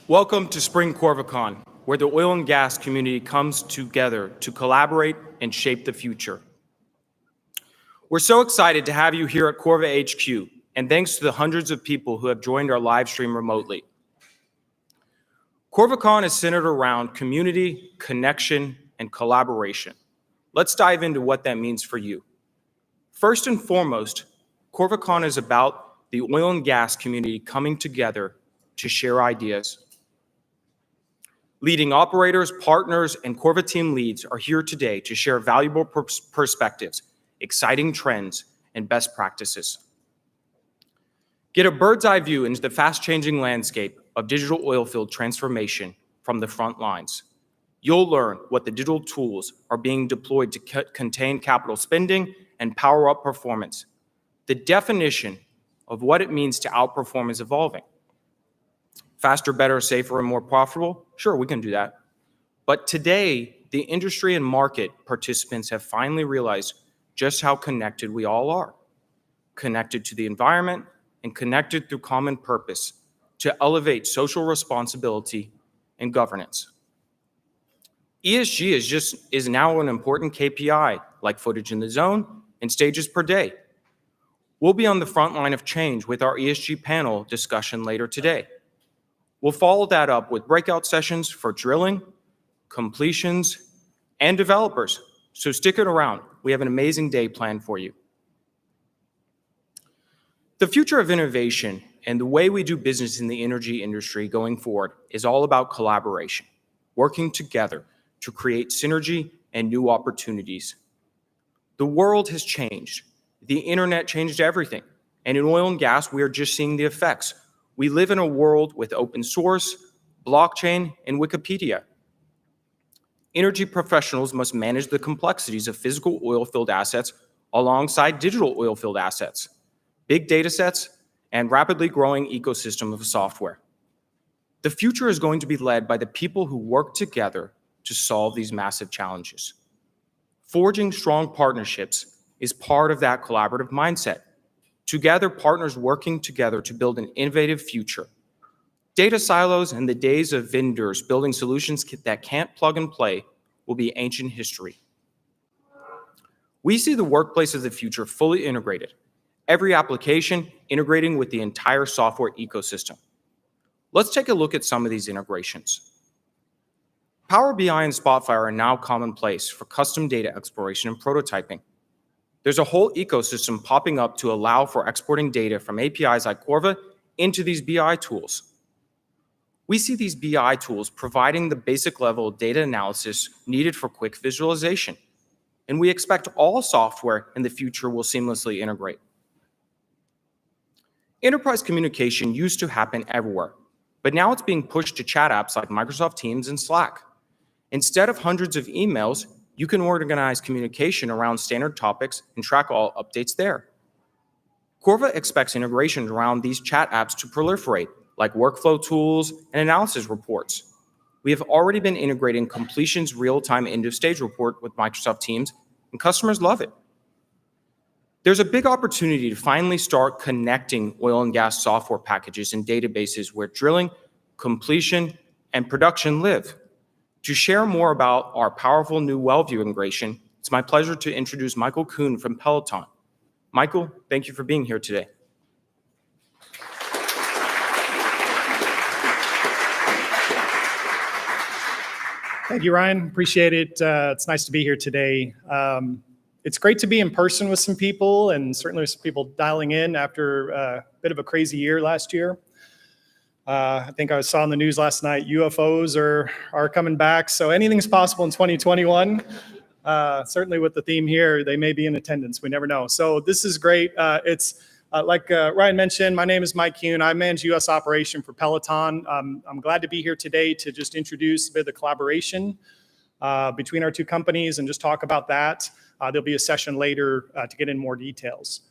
Welcome to Spring CORVACON, where the oil and gas community comes together to collaborate and shape the future. We're so excited to have you here at Corva HQ, and thanks to the hundreds of people who have joined our live stream remotely. CORVACON is centered around community, connection, and collaboration. Let's dive into what that means for you. First and foremost, CORVACON is about the oil and gas community coming together to share ideas. Leading operators, partners, and Corva team leads are here today to share valuable perspectives, exciting trends, and best practices. Get a bird's eye view into the fast-changing landscape of digital oil field transformation from the front lines. You'll learn what the digital tools are being deployed to contain capital spending and power up performance. The definition of what it means to outperform is evolving. Faster, better, safer, and more profitable? Sure, we can do that. But today, the industry and market participants have finally realized just how connected we all are. Connected to the environment and connected through common purpose to elevate social responsibility and governance. ESG is now an important KPI, like footage in the zone and stages per day. We'll be on the front line of change with our ESG panel discussion later today. We'll follow that up with breakout sessions for drilling, completions, and developers. So stick it around. We have an amazing day planned for you. The future of innovation and the way we do business in the energy industry going forward is all about collaboration, working together to create synergy and new opportunities. The world has changed. The internet changed everything. And in oil and gas, we are just seeing the effects. We live in a world with open source, blockchain, and Wikipedia. Energy professionals must manage the complexities of physical oil field assets alongside digital oil field assets, big data sets, and rapidly growing ecosystem of software. The future is going to be led by the people who work together to solve these massive challenges. Forging strong partnerships is part of that collaborative mindset. Together, partners working together to build an innovative future. Data silos and the days of vendors building solutions that can't plug and play will be ancient history. We see the workplace of the future fully integrated, every application integrating with the entire software ecosystem. Let's take a look at some of these integrations. Power BI and Spotfire are now commonplace for custom data exploration and prototyping. There's a whole ecosystem popping up to allow for exporting data from APIs like Corva into these BI tools. We see these BI tools providing the basic level of data analysis needed for quick visualization, and we expect all software in the future will seamlessly integrate. Enterprise communication used to happen everywhere, but now it's being pushed to chat apps like Microsoft Teams and Slack. Instead of hundreds of emails, you can organize communication around standard topics and track all updates there. Corva expects integration around these chat apps to proliferate, like workflow tools and analysis reports. We have already been integrating completions real-time end-of-stage report with Microsoft Teams, and customers love it. There's a big opportunity to finally start connecting oil and gas software packages and databases where drilling, completion, and production live. To share more about our powerful new WellView integration, it's my pleasure to introduce Michael Coon from Peloton. Michael, thank you for being here today. Thank you, Ryan. Appreciate it. It's nice to be here today. It's great to be in person with some people, and certainly some people dialing in after a bit of a crazy year last year. I think I saw in the news last night, UFOs are coming back, so anything's possible in 2021. Certainly with the theme here, they may be in attendance. We never know. So this is great. Like Ryan mentioned, my name is Mike Coon. I manage U.S. operation for Peloton. I'm glad to be here today to just introduce a bit of the collaboration between our two companies and just talk about that. There'll be a session later to get in more details.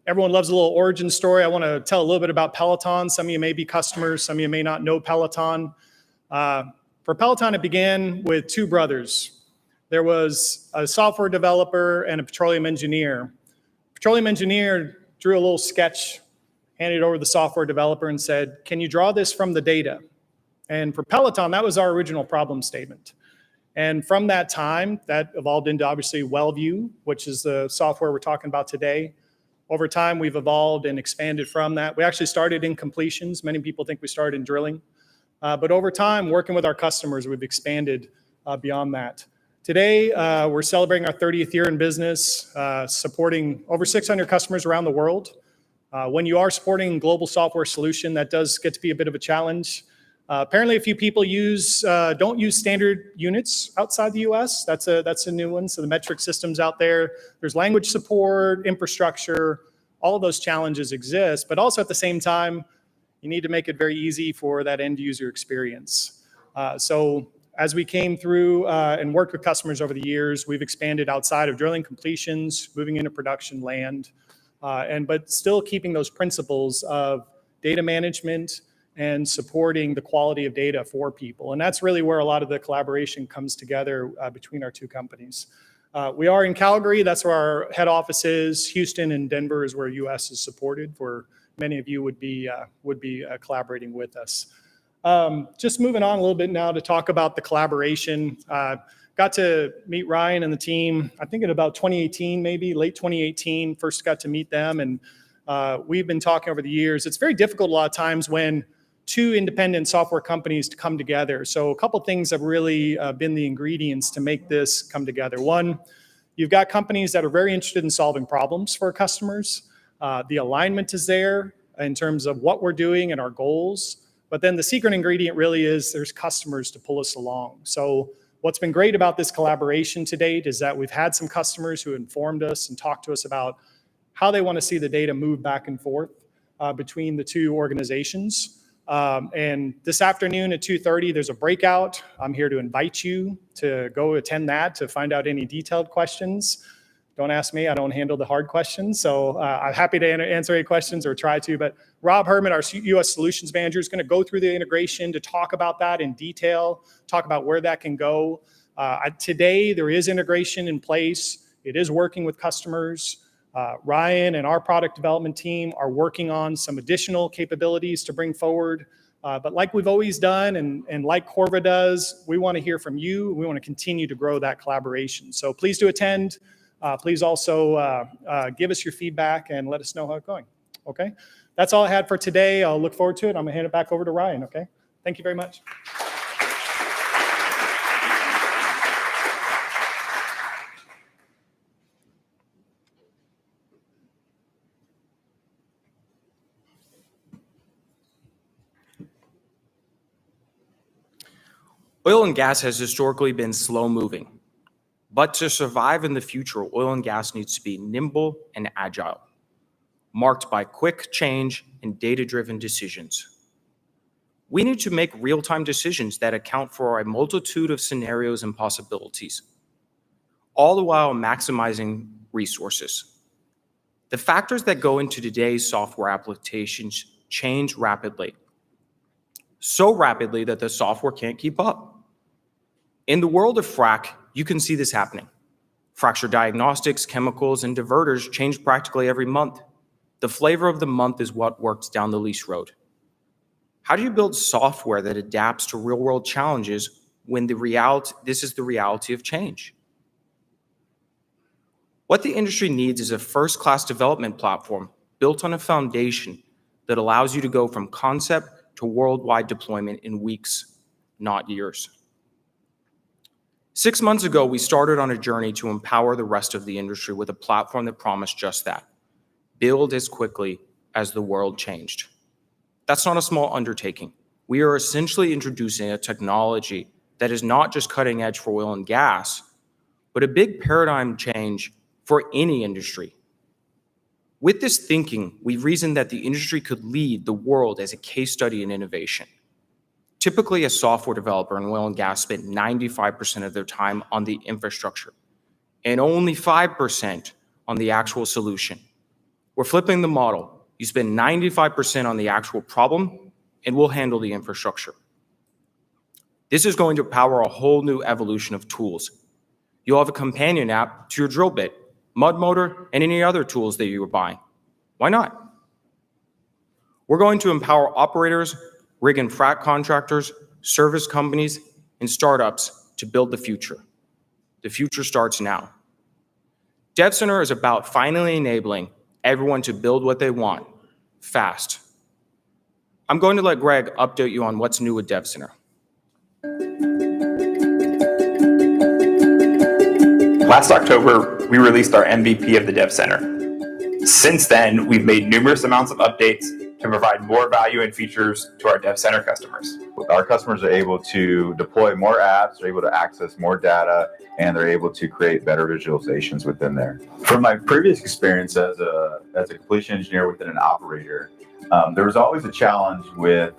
Everyone loves a little origin story. I want to tell a little bit about Peloton. Some of you may be customers. Some of you may not know Peloton. For Peloton, it began with two brothers. There was a software developer and a petroleum engineer. Petroleum engineer drew a little sketch, handed it over to the software developer and said, "Can you draw this from the data?" And for Peloton, that was our original problem statement. And from that time, that evolved into obviously WellView, which is the software we're talking about today. Over time, we've evolved and expanded from that. We actually started in completions. Many people think we started in drilling. But over time, working with our customers, we've expanded beyond that. Today, we're celebrating our 30th year in business, supporting over 600 customers around the world. When you are supporting a global software solution, that does get to be a bit of a challenge. Apparently, a few people don't use standard units outside the U.S. That's a new one. So the metric systems out there, there's language support, infrastructure, all of those challenges exist. But also at the same time, you need to make it very easy for that end user experience. So as we came through and worked with customers over the years, we've expanded outside of drilling completions, moving into production land, but still keeping those principles of data management, and supporting the quality of data for people. And that's really where a lot of the collaboration comes together between our two companies. We are in Calgary, that's where our head office is. Houston and Denver is where US is supported, where many of you would be collaborating with us. Just moving on a little bit now to talk about the collaboration. Got to meet Ryan and the team, I think in about 2018, maybe late 2018, first got to meet them. And we've been talking over the years. It's very difficult a lot of times when two independent software companies to come together. So a couple things have really been the ingredients to make this come together. One, you've got companies that are very interested in solving problems for our customers. The alignment is there in terms of what we're doing and our goals. But then the secret ingredient really is there's customers to pull us along. So what's been great about this collaboration to date is that we've had some customers who informed us and talked to us about how they want to see the data move back and forth between the two organizations. And this afternoon at 2:30, there's a breakout. I'm here to invite you to go attend that to find out any detailed questions. Don't ask me, I don't handle the hard questions. So I'm happy to answer any questions or try to, but Rob Herman, our US Solutions Manager, is gonna go through the integration to talk about that in detail, talk about where that can go. Today, there is integration in place. It is working with customers. Ryan and our product development team are working on some additional capabilities to bring forward. But like we've always done and like Corva does, we wanna hear from you. We wanna continue to grow that collaboration. So please do attend. Please also give us your feedback and let us know how it's going, okay? That's all I had for today. I'll look forward to it. I'm gonna hand it back over to Ryan, okay? Thank you very much. Oil and gas has historically been slow moving. But to survive in the future, oil and gas needs to be nimble and agile, marked by quick change and data-driven decisions. We need to make real-time decisions that account for a multitude of scenarios and possibilities, all the while maximizing resources. The factors that go into today's software applications change rapidly, so rapidly that the software can't keep up. In the world of frac, you can see this happening. Fracture diagnostics, chemicals, and diverters change practically every month. The flavor of the month is what works down the lease road. How do you build software that adapts to real-world challenges when this is the reality of change? What the industry needs is a first-class development platform built on a foundation that allows you to go from concept to worldwide deployment in weeks, not years. 6 months ago, we started on a journey to empower the rest of the industry with a platform that promised just that: build as quickly as the world changed. That's not a small undertaking. We are essentially introducing a technology that is not just cutting edge for oil and gas, but a big paradigm change for any industry. With this thinking, we reasoned that the industry could lead the world as a case study in innovation. Typically, a software developer in oil and gas spent 95% of their time on the infrastructure and only 5% on the actual solution. We're flipping the model. You spend 95% on the actual problem, and we'll handle the infrastructure. This is going to power a whole new evolution of tools. You'll have a companion app to your drill bit, mud motor, and any other tools that you were buying. Why not? We're going to empower operators, rig and frac contractors, service companies, and startups to build the future. The future starts now. Dev Center is about finally enabling everyone to build what they want, fast. I'm going to let Greg update you on what's new with Dev Center. Last October, we released our MVP of the Dev Center. Since then, we've made numerous amounts of updates to provide more value and features to our Dev Center customers. Our customers are able to deploy more apps, they're able to access more data, and they're able to create better visualizations within there. From my previous experience as a completion engineer within an operator, there was always a challenge with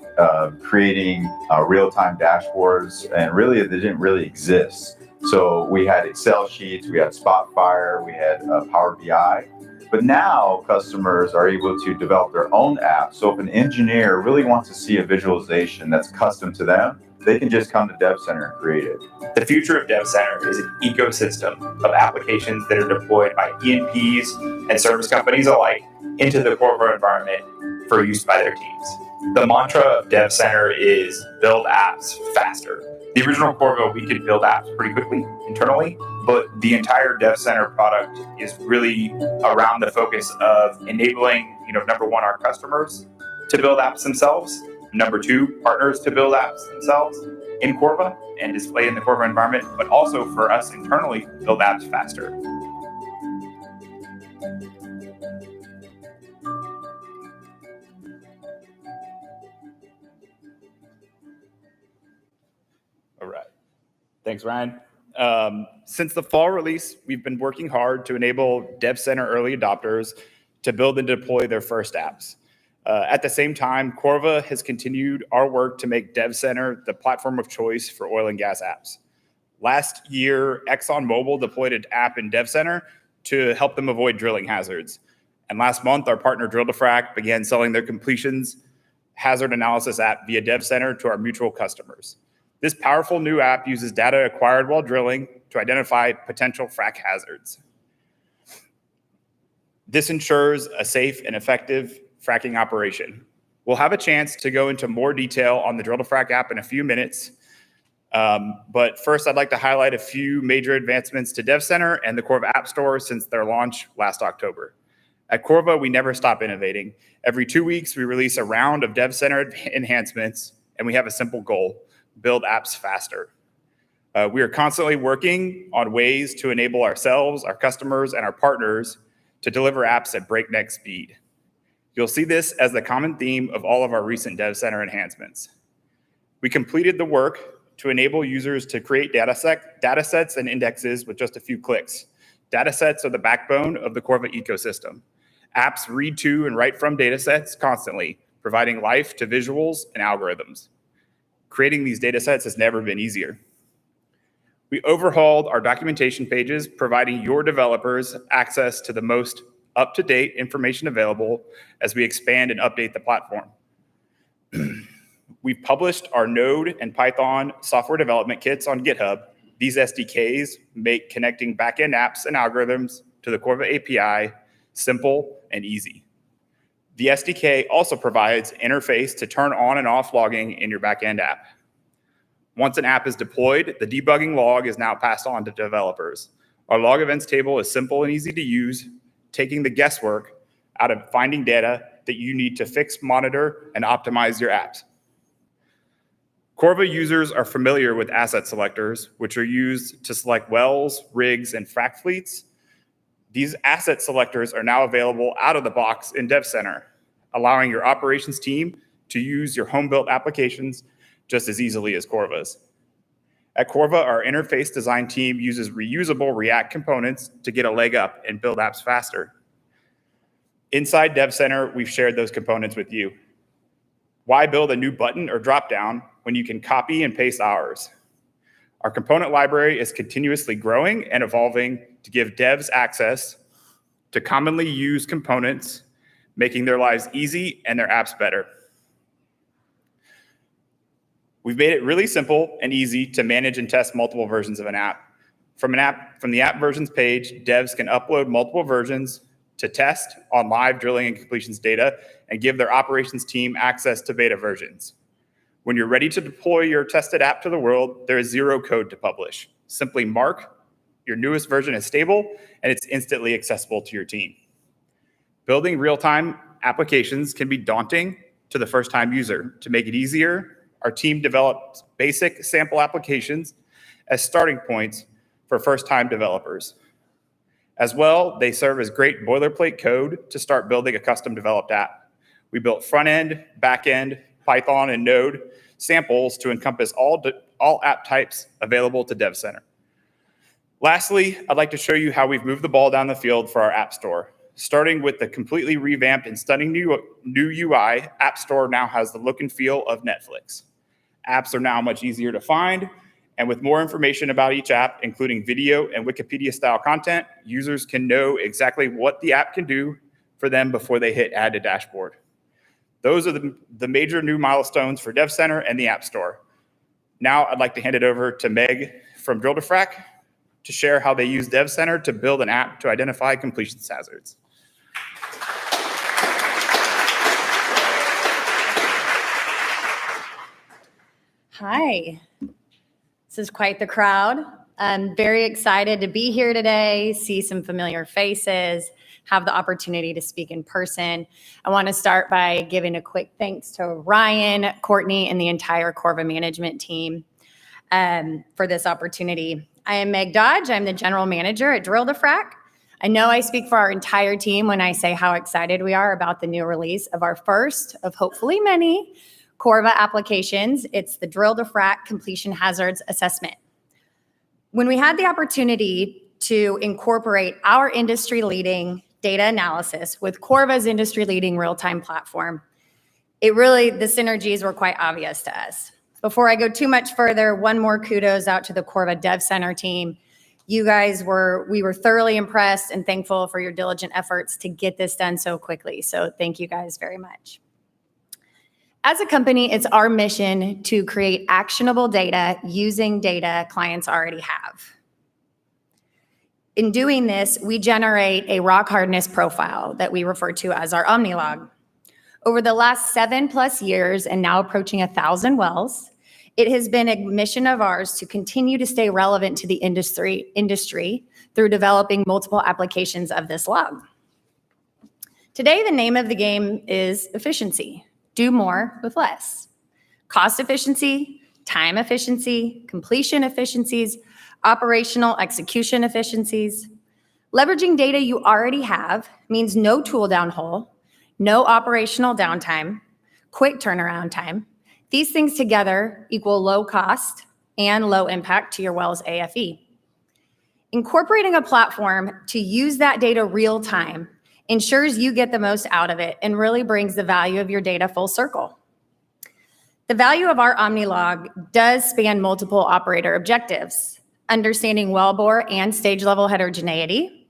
creating real-time dashboards, and really they didn't really exist. So we had Excel sheets, we had Spotfire, we had Power BI. But now customers are able to develop their own app. So if an engineer really wants to see a visualization that's custom to them, they can just come to Dev Center and create it. The future of Dev Center is an ecosystem of applications that are deployed by E&Ps and service companies alike into the Corva environment for use by their teams. The mantra of Dev Center is build apps faster. The original Corva, we could build apps pretty quickly internally, but the entire Dev Center product is really around the focus of enabling, number one, our customers to build apps themselves. Number two, partners to build apps themselves in Corva and display in the Corva environment, but also for us internally, build apps faster. All right. Thanks, Ryan. Since the fall release, we've been working hard to enable Dev Center early adopters to build and deploy their first apps. At the same time, Corva has continued our work to make Dev Center the platform of choice for oil and gas apps. Last year, ExxonMobil deployed an app in Dev Center to help them avoid drilling hazards. And last month, our partner Drill to Frac began selling their completions hazard analysis app via Dev Center to our mutual customers. This powerful new app uses data acquired while drilling to identify potential frac hazards. This ensures a safe and effective fracking operation. We'll have a chance to go into more detail on the Drill to Frac app in a few minutes. But first, I'd like to highlight a few major advancements to Dev Center and the Corva App Store since their launch last October. At Corva, we never stop innovating. Every 2 weeks, we release a round of Dev Center enhancements, and we have a simple goal: build apps faster. We are constantly working on ways to enable ourselves, our customers, and our partners to deliver apps at breakneck speed. You'll see this as the common theme of all of our recent Dev Center enhancements. We completed the work to enable users to create data sets and indexes with just a few clicks. Data sets are the backbone of the Corva ecosystem. Apps read to and write from data sets constantly, providing life to visuals and algorithms. Creating these data sets has never been easier. We overhauled our documentation pages, providing your developers access to the most up-to-date information available as we expand and update the platform. We've published our Node and Python software development kits on GitHub. These SDKs make connecting backend apps and algorithms to the Corva API simple and easy. The SDK also provides interface to turn on and off logging in your backend app. Once an app is deployed, the debugging log is now passed on to developers. Our log events table is simple and easy to use, taking the guesswork out of finding data that you need to fix, monitor, and optimize your apps. Corva users are familiar with asset selectors, which are used to select wells, rigs, and frac fleets. These asset selectors are now available out of the box in Dev Center, allowing your operations team to use your home-built applications just as easily as Corva's. At Corva, our interface design team uses reusable React components to get a leg up and build apps faster. Inside Dev Center, we've shared those components with you. Why build a new button or dropdown when you can copy and paste ours? Our component library is continuously growing and evolving to give devs access to commonly used components, making their lives easy and their apps better. We've made it really simple and easy to manage and test multiple versions of an app. From the app versions page, devs can upload multiple versions to test on live drilling and completions data and give their operations team access to beta versions. When you're ready to deploy your tested app to the world, there is zero code to publish. Simply mark your newest version as stable, and it's instantly accessible to your team. Building real-time applications can be daunting to the first-time user. To make it easier, our team developed basic sample applications as starting points for first-time developers. As well, they serve as great boilerplate code to start building a custom-developed app. We built front-end, back-end, Python, and Node samples to encompass all app types available to Dev Center. Lastly, I'd like to show you how we've moved the ball down the field for our App Store. Starting with the completely revamped and stunning new UI, App Store now has the look and feel of Netflix. Apps are now much easier to find, And with more information about each app, including video and Wikipedia-style content, users can know exactly what the app can do for them before they hit Add to Dashboard. Those are the major new milestones for Dev Center and the App Store. Now I'd like to hand it over to Meg from Drill to Frac to share how they use Dev Center to build an app to identify completions hazards. Hi, this is quite the crowd. I'm very excited to be here today, see some familiar faces, have the opportunity to speak in person. I want to start by giving a quick thanks to Ryan, Courtney, and the entire Corva management team for this opportunity. I am Meg Dodge. I'm the general manager at Drill to Frac. I know I speak for our entire team when I say how excited we are about the new release of our first of hopefully many Corva applications. It's the Drill to Frac Completion Hazards Assessment. When we had the opportunity to incorporate our industry-leading data analysis with Corva's industry-leading real-time platform, the synergies were quite obvious to us. Before I go too much further, one more kudos out to the Corva Dev Center team. We were thoroughly impressed and thankful for your diligent efforts to get this done so quickly. So thank you guys very much. As a company, it's our mission to create actionable data using data clients already have. In doing this, we generate a rock hardness profile that we refer to as our OmniLog. Over the last 7+ years and now approaching 1,000 wells, it has been a mission of ours to continue to stay relevant to the industry through developing multiple applications of this log. Today, the name of the game is efficiency. Do more with less. Cost efficiency, time efficiency, completion efficiencies, operational execution efficiencies. Leveraging data you already have means no tool downhole, no operational downtime, quick turnaround time. These things together equal low cost and low impact to your well's AFE. Incorporating a platform to use that data real time ensures you get the most out of it and really brings the value of your data full circle. The value of our OmniLog does span multiple operator objectives: understanding wellbore and stage level heterogeneity,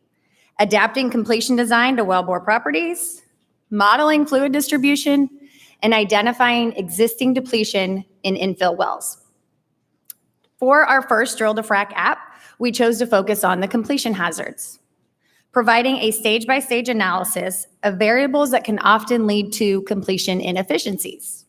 adapting completion design to wellbore properties, modeling fluid distribution, and identifying existing depletion in infill wells. For our first Drill to Frac app, we chose to focus on the completion hazards, providing a stage-by-stage analysis of variables that can often lead to completion inefficiencies.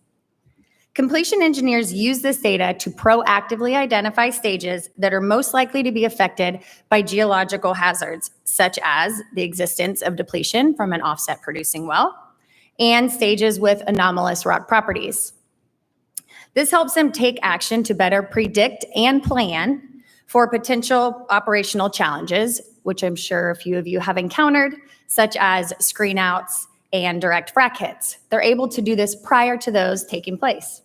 Completion engineers use this data to proactively identify stages that are most likely to be affected by geological hazards, such as the existence of depletion from an offset producing well and stages with anomalous rock properties. This helps them take action to better predict and plan for potential operational challenges, which I'm sure a few of you have encountered, such as screen outs and direct frac hits. They're able to do this prior to those taking place.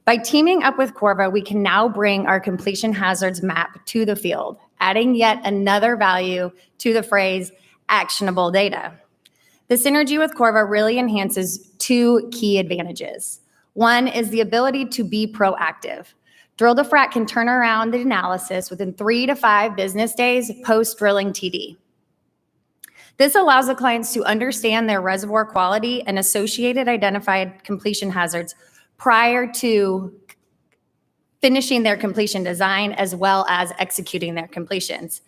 By teaming up with Corva, we can now bring our completion hazards map to the field, adding yet another value to the phrase actionable data. The synergy with Corva really enhances two key advantages. One is the ability to be proactive. Drill to Frac can turn around the analysis within 3 to 5 business days post-drilling TD. This allows the clients to understand their reservoir quality and associated identified completion hazards prior to finishing their completion design as well as executing their completions.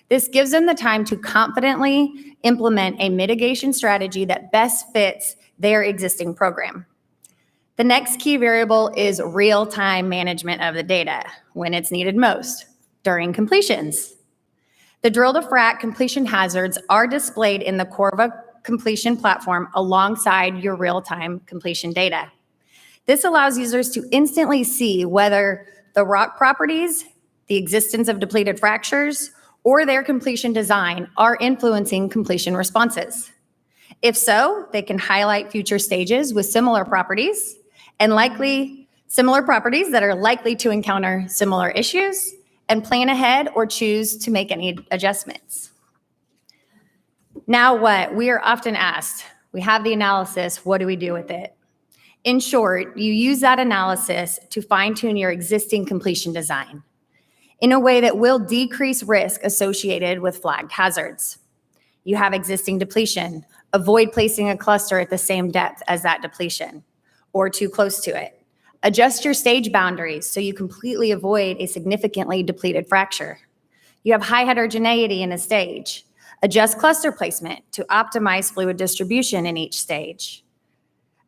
This gives them the time to confidently implement a mitigation strategy that best fits their existing program. The next key variable is real-time management of the data when it's needed most, during completions. The Drill to Frac completion hazards are displayed in the Corva completion platform alongside your real-time completion data. This allows users to instantly see whether the rock properties, the existence of depleted fractures, or their completion design are influencing completion responses. If so, they can highlight future stages with similar properties and likely similar properties that are likely to encounter similar issues and plan ahead or choose to make any adjustments. Now what? We are often asked, we have the analysis, what do we do with it? In short, you use that analysis to fine-tune your existing completion design in a way that will decrease risk associated with flagged hazards. You have existing depletion. Avoid placing a cluster at the same depth as that depletion or too close to it. Adjust your stage boundaries so you completely avoid a significantly depleted fracture. You have high heterogeneity in a stage. Adjust cluster placement to optimize fluid distribution in each stage.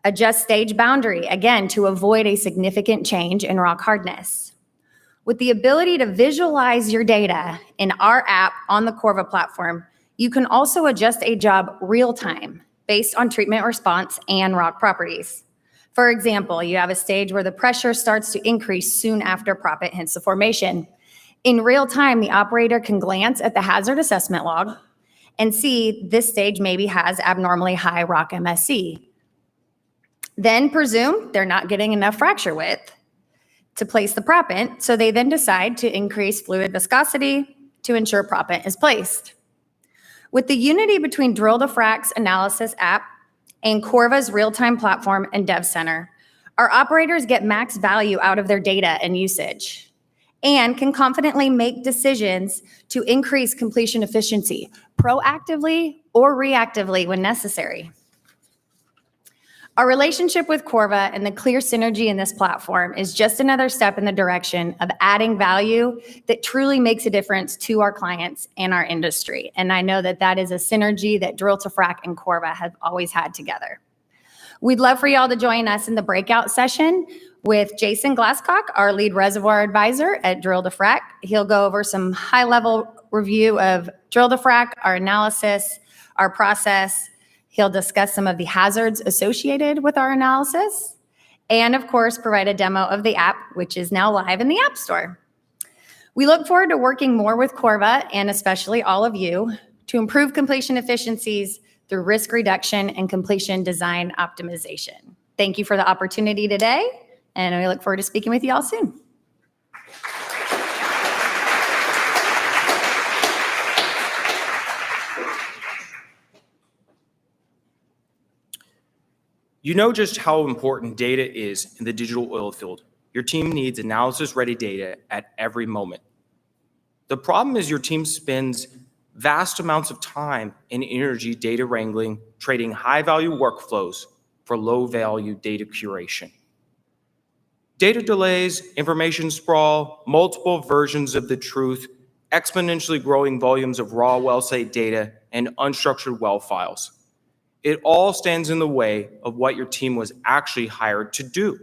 Adjust stage boundary, again, to avoid a significant change in rock hardness. With the ability to visualize your data in our app on the Corva platform, you can also adjust a job real time based on treatment response and rock properties. For example, you have a stage where the pressure starts to increase soon after proppant hits the formation. In real time, the operator can glance at the hazard assessment log and see this stage maybe has abnormally high rock MSC. Then presume they're not getting enough fracture width to place the proppant, so they then decide to increase fluid viscosity to ensure proppant is placed. With the unity between Drill to Frac's analysis app and Corva's real-time platform and dev center, our operators get max value out of their data and usage and can confidently make decisions to increase completion efficiency proactively or reactively when necessary. Our relationship with Corva and the clear synergy in this platform is just another step in the direction of adding value that truly makes a difference to our clients and our industry. And I know that that is a synergy that Drill to Frac and Corva have always had together. We'd love for y'all to join us in the breakout session with Jason Glasscock, our lead reservoir advisor at Drill to Frac. He'll go over some high-level review of Drill to Frac, our analysis, our process. He'll discuss some of the hazards associated with our analysis, and of course, provide a demo of the app, which is now live in the App Store. We look forward to working more with Corva, and especially all of you, to improve completion efficiencies through risk reduction and completion design optimization. Thank you for the opportunity today, and we look forward to speaking with you all soon. You know just how important data is in the digital oil field. Your team needs analysis-ready data at every moment. The problem is your team spends vast amounts of time and energy data wrangling, trading high-value workflows for low-value data curation. Data delays, information sprawl, multiple versions of the truth, exponentially growing volumes of raw well site data, and unstructured well files. It all stands in the way of what your team was actually hired to do.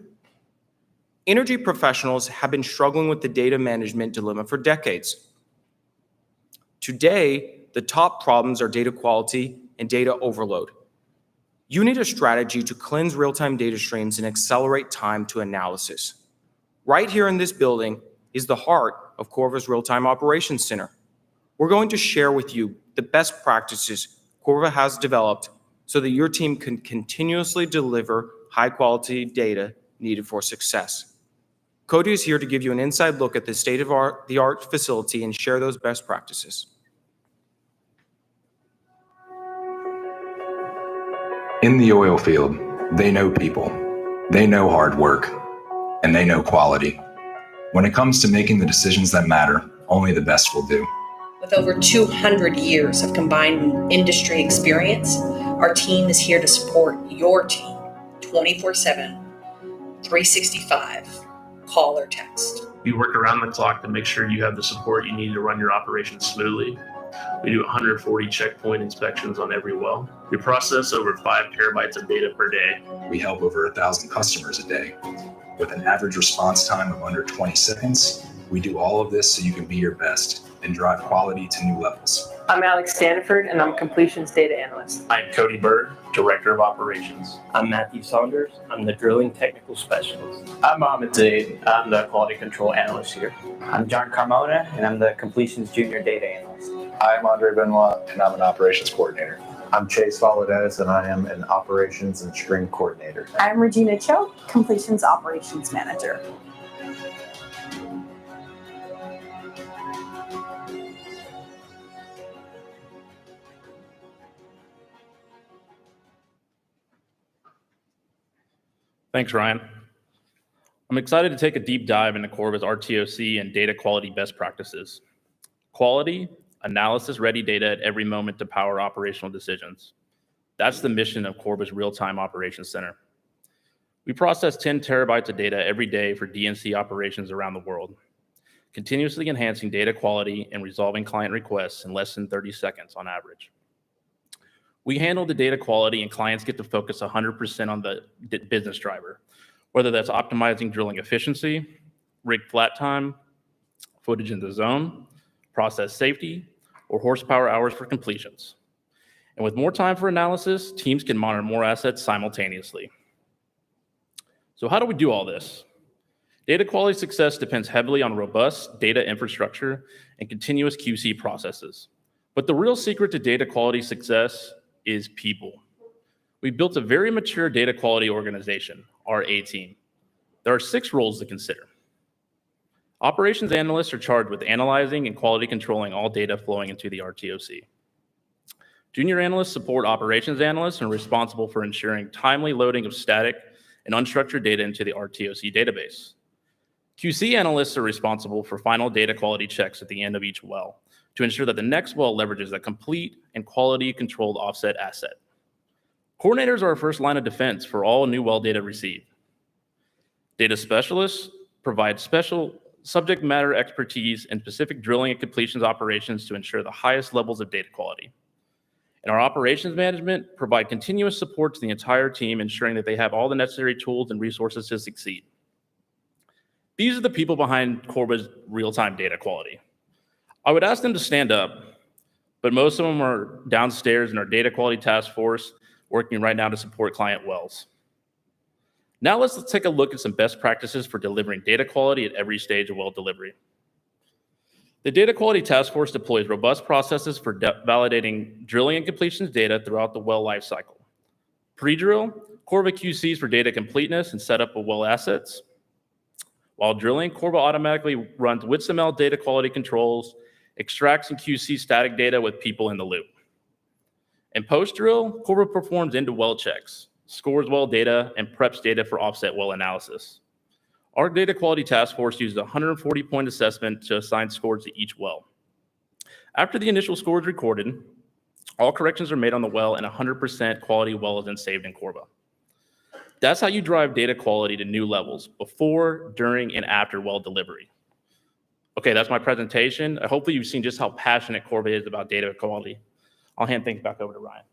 Energy professionals have been struggling with the data management dilemma for decades. Today, the top problems are data quality and data overload. You need a strategy to cleanse real-time data streams and accelerate time to analysis. Right here in this building is the heart of Corva's Real-Time Operations Center. We're going to share with you the best practices Corva has developed so that your team can continuously deliver high-quality data needed for success. Cody is here to give you an inside look at the state-of-the-art facility and share those best practices. In the oil field, they know people, they know hard work, and they know quality. When it comes to making the decisions that matter, only the best will do. With over 200 years of combined industry experience, our team is here to support your team 24/7, 365, call or text. We work around the clock to make sure you have the support you need to run your operations smoothly. We do 140 checkpoint inspections on every well. We process over 5 terabytes of data per day. We help over 1,000 customers a day. With an average response time of under 20 seconds, we do all of this so you can be your best and drive quality to new levels. I'm Alex Stanford, and I'm Completions Data Analyst. I'm Cody Bird, Director of Operations. I'm Matthew Saunders. I'm the Drilling Technical Specialist. I'm Ahmed Zaid. I'm the Quality Control Analyst here. I'm John Carmona, and I'm the Completions Junior Data Analyst. I'm Andre Benoit, and I'm an Operations Coordinator. I'm Chase Valadez, and I am an Operations and String Coordinator. I'm Regina Cho, Completions Operations Manager. Thanks, Ryan. I'm excited to take a deep dive into Corva's RTOC and data quality best practices. Quality, analysis-ready data at every moment to power operational decisions. That's the mission of Corva's Real-Time Operations Center. We process 10 terabytes of data every day for DNC operations around the world, continuously enhancing data quality and resolving client requests in less than 30 seconds on average. We handle the data quality and clients get to focus 100% on the business driver, whether that's optimizing drilling efficiency, rig flat time, footage in the zone, process safety, or horsepower hours for completions. And with more time for analysis, teams can monitor more assets simultaneously. So how do we do all this? Data quality success depends heavily on robust data infrastructure and continuous QC processes. But the real secret to data quality success is people. We built a very mature data quality organization, our A team. There are 6 roles to consider. Operations analysts are charged with analyzing and quality controlling all data flowing into the RTOC. Junior analysts support operations analysts and are responsible for ensuring timely loading of static and unstructured data into the RTOC database. QC analysts are responsible for final data quality checks at the end of each well to ensure that the next well leverages a complete and quality controlled offset asset. Coordinators are our first line of defense for all new well data received. Data specialists provide special subject matter expertise in specific drilling and completions operations to ensure the highest levels of data quality. And our operations management provide continuous support to the entire team, ensuring that they have all the necessary tools and resources to succeed. These are the people behind Corva's real-time data quality. I would ask them to stand up, but most of them are downstairs in our data quality task force, working right now to support client wells. Now let's take a look at some best practices for delivering data quality at every stage of well delivery. The Data Quality Task Force deploys robust processes for validating drilling and completions data throughout the well lifecycle. Pre-drill, Corva QCs for data completeness and setup of well assets. While drilling, Corva automatically runs WITSML data quality controls, extracts and QC static data with people in the loop. And post-drill, Corva performs into-well checks, scores well data, and preps data for offset well analysis. Our data quality task force uses a 140-point assessment to assign scores to each well. After the initial score is recorded, all corrections are made on the well and 100% quality well is then saved in Corva. That's how you drive data quality to new levels before, during, and after well delivery. Okay, that's my presentation. Hopefully you've seen just how passionate Corva is about data quality. I'll hand things back over to Ryan.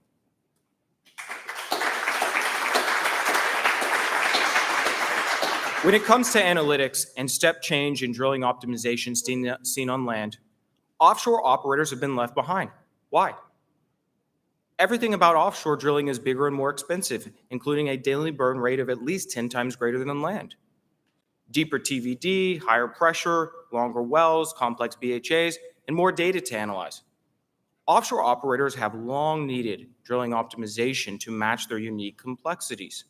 When it comes to analytics and step change in drilling optimization seen on land, offshore operators have been left behind. Why? Everything about offshore drilling is bigger and more expensive, including a daily burn rate of at least 10 times greater than land. Deeper TVD, higher pressure, longer wells, complex BHAs, and more data to analyze. Offshore operators have long needed drilling optimization to match their unique complexities.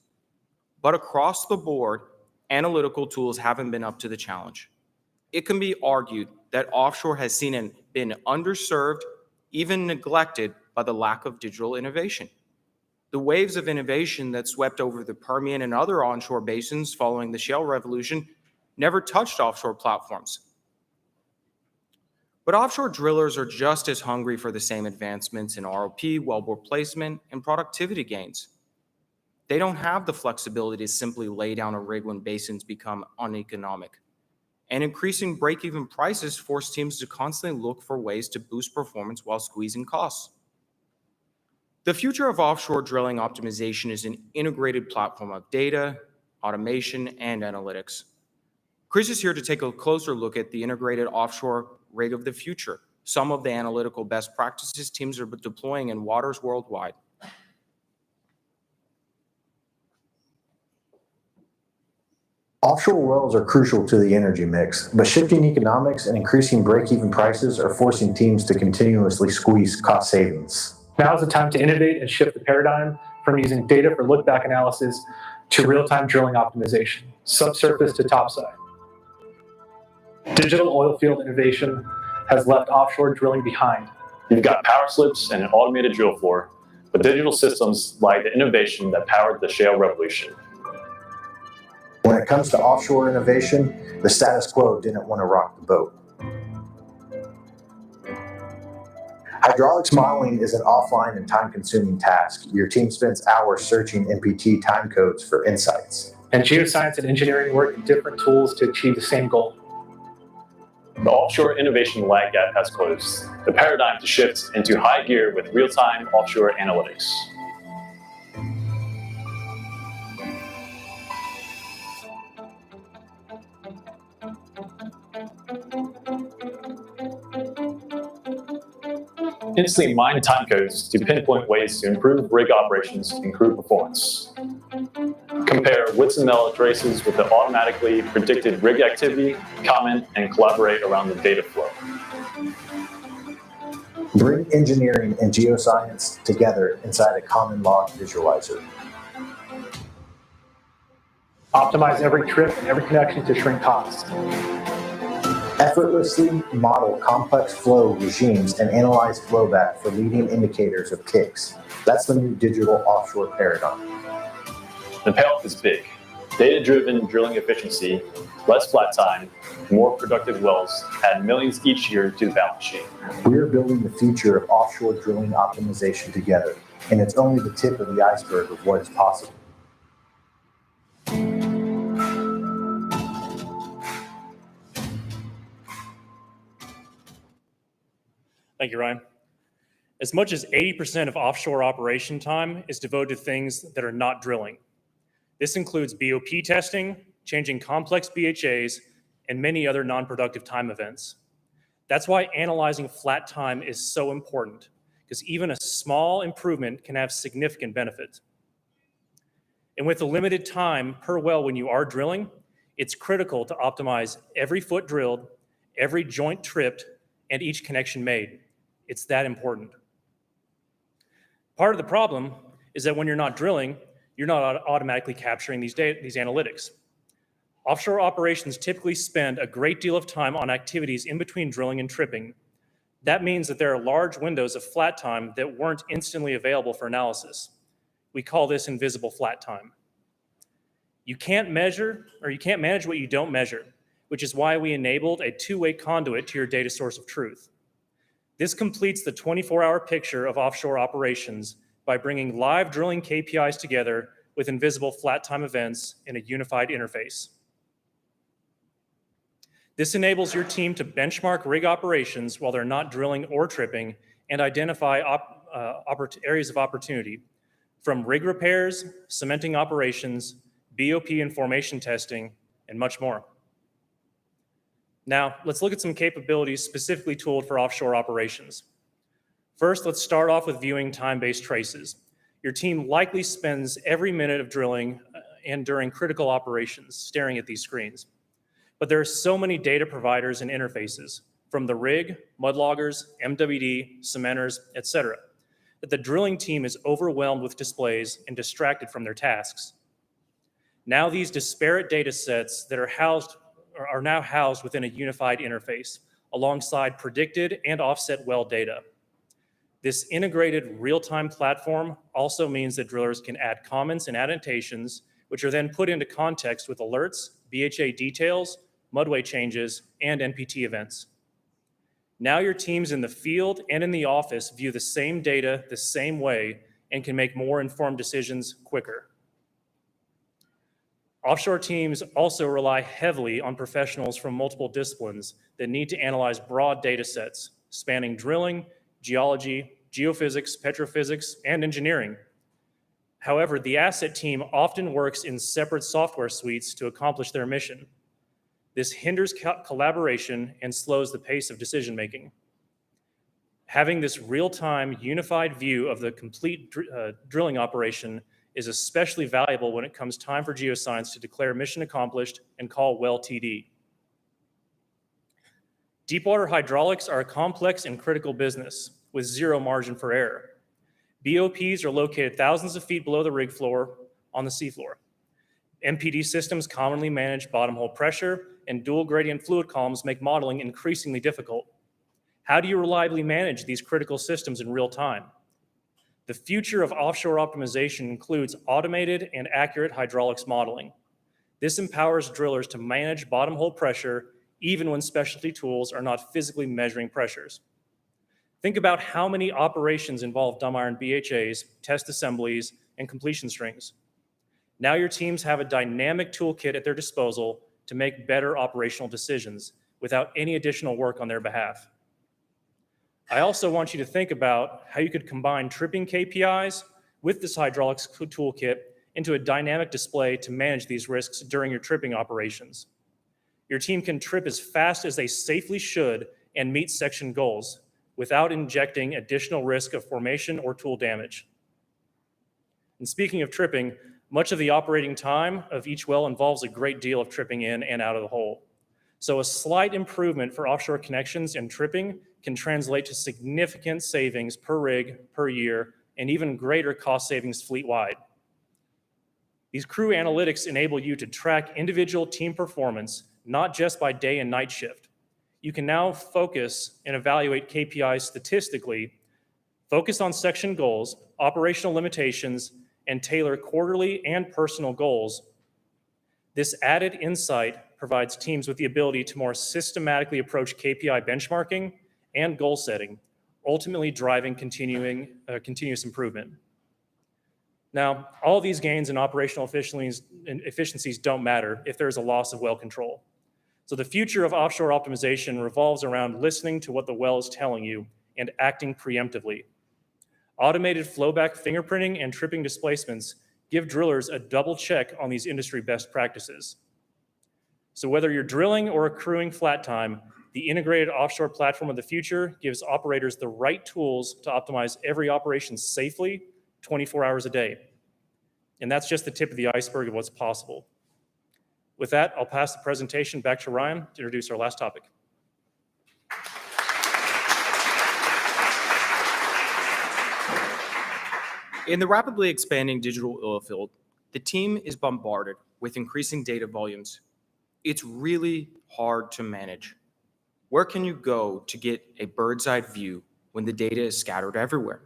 But across the board, analytical tools haven't been up to the challenge. It can be argued that offshore has been underserved, even neglected by the lack of digital innovation. The waves of innovation that swept over the Permian and other onshore basins following the shale revolution never touched offshore platforms. But offshore drillers are just as hungry for the same advancements in ROP, wellbore placement, and productivity gains. They don't have the flexibility to simply lay down a rig when basins become uneconomic. And increasing break-even prices force teams to constantly look for ways to boost performance while squeezing costs. The future of offshore drilling optimization is an integrated platform of data, automation, and analytics. Chris is here to take a closer look at the integrated offshore rig of the future, some of the analytical best practices teams are deploying in waters worldwide. Offshore wells are crucial to the energy mix, but shifting economics and increasing break-even prices are forcing teams to continuously squeeze cost savings. Now is the time to innovate and shift the paradigm from using data for look-back analysis to real-time drilling optimization, subsurface to topside. Digital oil field innovation has left offshore drilling behind. You've got power slips and an automated drill floor, but digital systems like the innovation that powered the shale revolution. it comes to offshore innovation, the status quo didn't want to rock the boat. Hydraulics modeling is an offline and time-consuming task. Your team spends hours searching NPT time codes for insights. And geoscience and engineering work with different tools to achieve the same goal. The offshore innovation lag gap has closed. The paradigm to shift into high gear with real-time offshore analytics. Instantly mine time codes to pinpoint ways to improve rig operations and crew performance. Compare Whitson-Mel traces with the automatically predicted rig activity, comment, and collaborate around the data flow. Bring engineering and geoscience together inside a common log visualizer. Optimize every trip and every connection to shrink costs. Effortlessly model complex flow regimes and analyze flowback for leading indicators of kicks. That's the new digital offshore paradigm. The payoff is big. Data-driven drilling efficiency, less flat time, more productive wells add millions each year to the balance sheet. We are building the future of offshore drilling optimization together, and it's only the tip of the iceberg of what is possible. Thank you, Ryan. As much as 80% of offshore operation time is devoted to things that are not drilling. This includes BOP testing, changing complex BHAs, and many other non-productive time events. That's why analyzing flat time is so important, because even a small improvement can have significant benefits. And with the limited time per well when you are drilling, it's critical to optimize every foot drilled, every joint tripped, and each connection made. It's that important. Part of the problem is that when you're not drilling, you're not automatically capturing these analytics. Offshore operations typically spend a great deal of time on activities in between drilling and tripping. That means that there are large windows of flat time that weren't instantly available for analysis. We call this invisible flat time. You can't manage what you don't measure, which is why we enabled a two-way conduit to your data source of truth. This completes the 24-hour picture of offshore operations by bringing live drilling KPIs together with invisible flat time events in a unified interface. This enables your team to benchmark rig operations while they're not drilling or tripping and identify areas of opportunity, from rig repairs, cementing operations, BOP and formation testing, and much more. Now, let's look at some capabilities specifically tooled for offshore operations. First, let's start off with viewing time-based traces. Your team likely spends every minute of drilling and during critical operations staring at these screens. But there are so many data providers and interfaces, from the rig, mudloggers, MWD, cementers, etc., that the drilling team is overwhelmed with displays and distracted from their tasks. Now these disparate data sets that are now housed within a unified interface alongside predicted and offset well data. This integrated real-time platform also means that drillers can add comments and annotations, which are then put into context with alerts, BHA details, mudway changes, and NPT events. Now your teams in the field and in the office view the same data the same way and can make more informed decisions quicker. Offshore teams also rely heavily on professionals from multiple disciplines that need to analyze broad data sets spanning drilling, geology, geophysics, petrophysics, and engineering. However, the asset team often works in separate software suites to accomplish their mission. This hinders collaboration and slows the pace of decision-making. Having this real-time, unified view of the complete drilling operation is especially valuable when it comes time for geoscience to declare mission accomplished and call well TD. Deepwater hydraulics are a complex and critical business with zero margin for error. BOPs are located thousands of feet below the rig floor on the seafloor. MPD systems commonly manage bottom hole pressure, and dual gradient fluid columns make modeling increasingly difficult. How do you reliably manage these critical systems in real time? The future of offshore optimization includes automated and accurate hydraulics modeling. This empowers drillers to manage bottom hole pressure even when specialty tools are not physically measuring pressures. Think about how many operations involve dumb iron BHAs, test assemblies, and completion strings. Now your teams have a dynamic toolkit at their disposal to make better operational decisions without any additional work on their behalf. I also want you to think about how you could combine tripping KPIs with this hydraulics toolkit into a dynamic display to manage these risks during your tripping operations. Your team can trip as fast as they safely should and meet section goals without injecting additional risk of formation or tool damage. And speaking of tripping, much of the operating time of each well involves a great deal of tripping in and out of the hole. So a slight improvement for offshore connections and tripping can translate to significant savings per rig, per year, and even greater cost savings fleet-wide. These crew analytics enable you to track individual team performance, not just by day and night shift. You can now focus and evaluate KPIs statistically, focus on section goals, operational limitations, and tailor quarterly and personal goals. This added insight provides teams with the ability to more systematically approach KPI benchmarking and goal setting, ultimately driving continuous improvement. Now, all these gains in operational efficiencies don't matter if there's a loss of well control. So the future of offshore optimization revolves around listening to what the well is telling you and acting preemptively. Automated flowback fingerprinting and tripping displacements give drillers a double check on these industry best practices. So whether you're drilling or accruing flat time, the integrated offshore platform of the future gives operators the right tools to optimize every operation safely, 24 hours a day. And that's just the tip of the iceberg of what's possible. With that, I'll pass the presentation back to Ryan to introduce our last topic. In the rapidly expanding digital oil field, the team is bombarded with increasing data volumes. It's really hard to manage. Where can you go to get a bird's eye view when the data is scattered everywhere?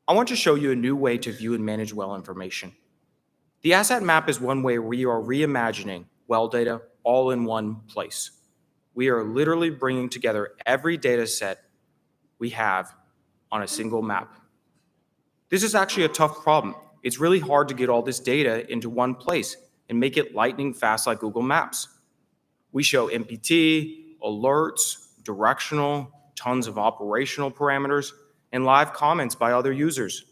I want to show you a new way to view and manage well information. The asset map is one way we are reimagining well data all in one place. We are literally bringing together every data set we have on a single map. This is actually a tough problem. It's really hard to get all this data into one place and make it lightning fast like Google Maps. We show MPT, alerts, directional, tons of operational parameters, and live comments by other users.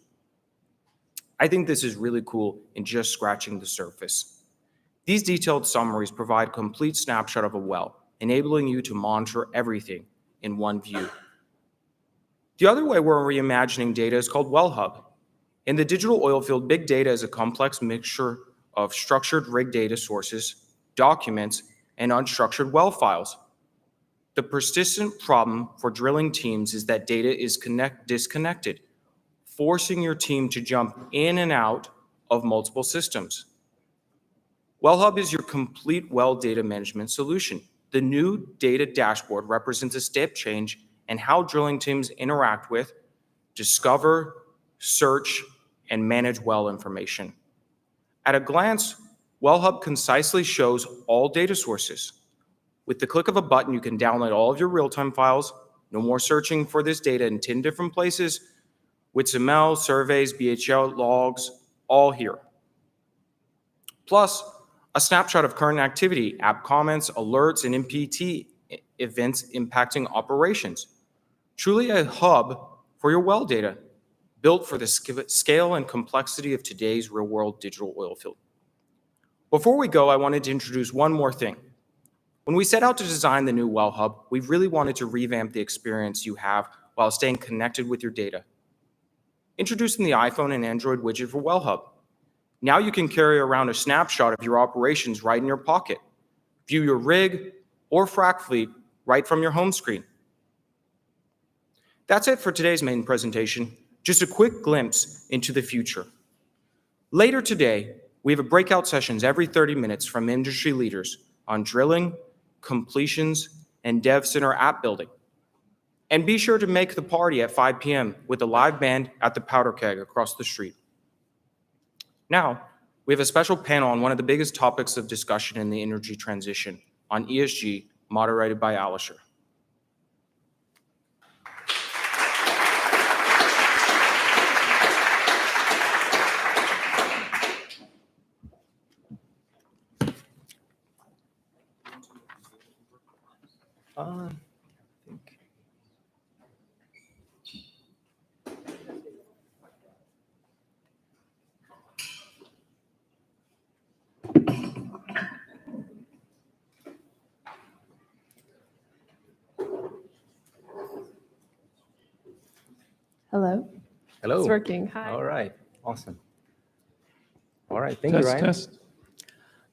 I think this is really cool in just scratching the surface. These detailed summaries provide a complete snapshot of a well, enabling you to monitor everything in one view. The other way we're reimagining data is called Well Hub. In the digital oil field, big data is a complex mixture of structured rig data sources, documents, and unstructured well files. The persistent problem for drilling teams is that data is disconnected, forcing your team to jump in and out of multiple systems. Well Hub is your complete well data management solution. The new data dashboard represents a step change in how drilling teams interact with, discover, search, and manage well information. At a glance, Well Hub concisely shows all data sources. With the click of a button, you can download all of your real-time files. No more searching for this data in 10 different places. WITSML, surveys, BHL, logs, all here. Plus, a snapshot of current activity, app comments, alerts, and MPT events impacting operations. Truly a hub for your well data, built for the scale and complexity of today's real-world digital oil field. Before we go, I wanted to introduce one more thing. When we set out to design the new Well Hub, we really wanted to revamp the experience you have while staying connected with your data. Introducing the iPhone and Android widget for Well Hub. Now you can carry around a snapshot of your operations right in your pocket. View your rig or frac fleet right from your home screen. That's it for today's main presentation. Just a quick glimpse into the future. Later today, we have breakout sessions every 30 minutes from industry leaders on drilling, completions, and dev center app building. And be sure to make the party at 5 p.m. with a live band at the Powder Keg across the street. Now, We have a special panel on one of the biggest topics of discussion in the energy transition, on ESG, moderated by Alisher. Hello. Hello. It's working. Hi. All right. Awesome. All right. Thank you, Ryan. Test.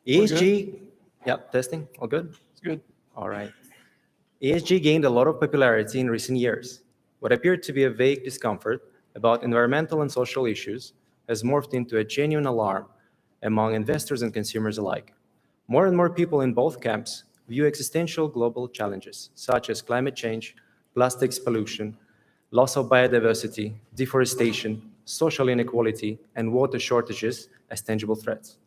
ESG. Yep. Testing. All good. It's good. All right. ESG gained a lot of popularity in recent years. What appeared to be a vague discomfort about environmental and social issues has morphed into a genuine alarm among investors and consumers alike. More and more people in both camps view existential global challenges such as climate change, plastics pollution, loss of biodiversity, deforestation, social inequality, and water shortages as tangible threats.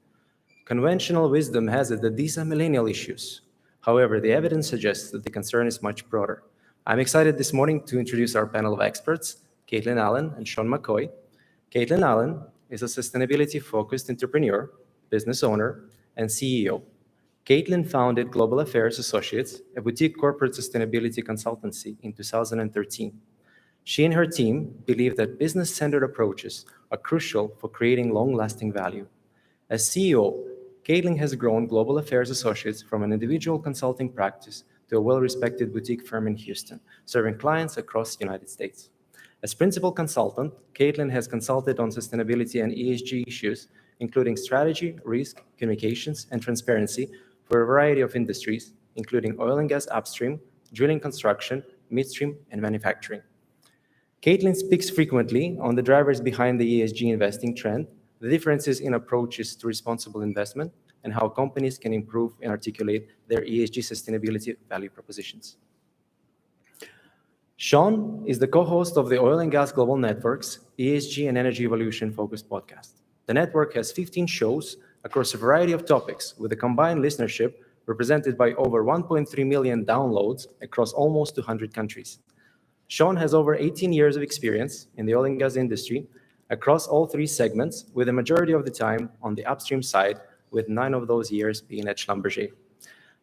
Conventional wisdom has it that these are millennial issues. However, the evidence suggests that the concern is much broader. I'm excited this morning to introduce our panel of experts, Caitlin Allen and Sean McCoy. Caitlin Allen is a sustainability-focused entrepreneur, business owner, and CEO. Caitlin founded Global Affairs Associates, a boutique corporate sustainability consultancy, in 2013. She and her team believe that business-centered approaches are crucial for creating long-lasting value. As CEO, Caitlin has grown Global Affairs Associates from an individual consulting practice to a well-respected boutique firm in Houston, serving clients across the United States. As principal consultant, Caitlin has consulted on sustainability and ESG issues, including strategy, risk, communications, and transparency for a variety of industries, including oil and gas upstream, drilling construction, midstream, and manufacturing. Caitlin speaks frequently on the drivers behind the ESG investing trend, the differences in approaches to responsible investment, and how companies can improve and articulate their ESG sustainability value propositions. Sean is the co-host of the Oil and Gas Global Network's ESG and Energy Evolution focused podcast. The network has 15 shows across a variety of topics, with a combined listenership represented by over 1.3 million downloads across almost 200 countries. Sean has over 18 years of experience in the oil and gas industry across all three segments, with the majority of the time on the upstream side, with 9 of those years being at Schlumberger.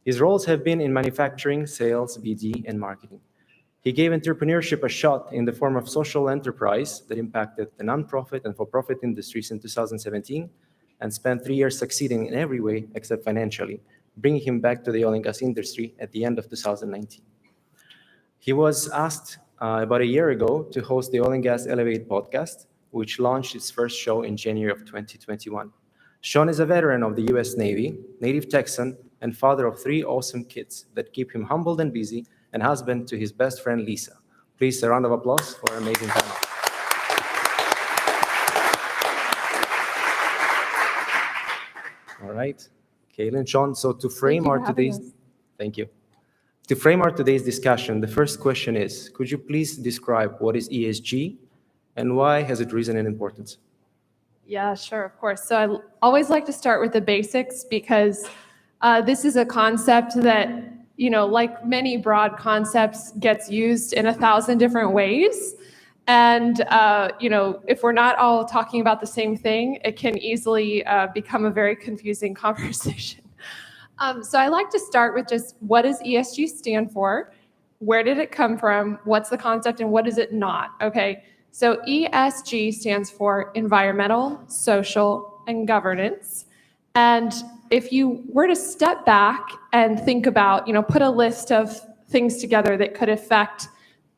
His roles have been in manufacturing, sales, BD, and marketing. He gave entrepreneurship a shot in the form of social enterprise that impacted the nonprofit and for-profit industries in 2017, and spent 3 years succeeding in every way except financially, bringing him back to the oil and gas industry at the end of 2019. He was asked about a year ago to host the Oil and Gas Elevate podcast, which launched its first show in January of 2021. Sean is a veteran of the US Navy, native Texan, and father of 3 awesome kids that keep him humbled and busy, and husband to his best friend, Lisa. Please, a round of applause for our amazing panel. All right, Caitlin, Sean, so to frame our today's, thank you. To frame our today's discussion, the first question is, could you please describe what is ESG and why has it risen in importance? Yeah, sure, of course. So I always like to start with the basics because this is a concept that, you know, like many broad concepts, gets used in 1,000 different ways. And, you know, if we're not all talking about the same thing, it can easily become a very confusing conversation. So I like to start with just what does ESG stand for? Where did it come from? What's the concept and what is it not? Okay, so ESG stands for environmental, social, and governance. And if you were to step back and think about, you know, put a list of things together that could affect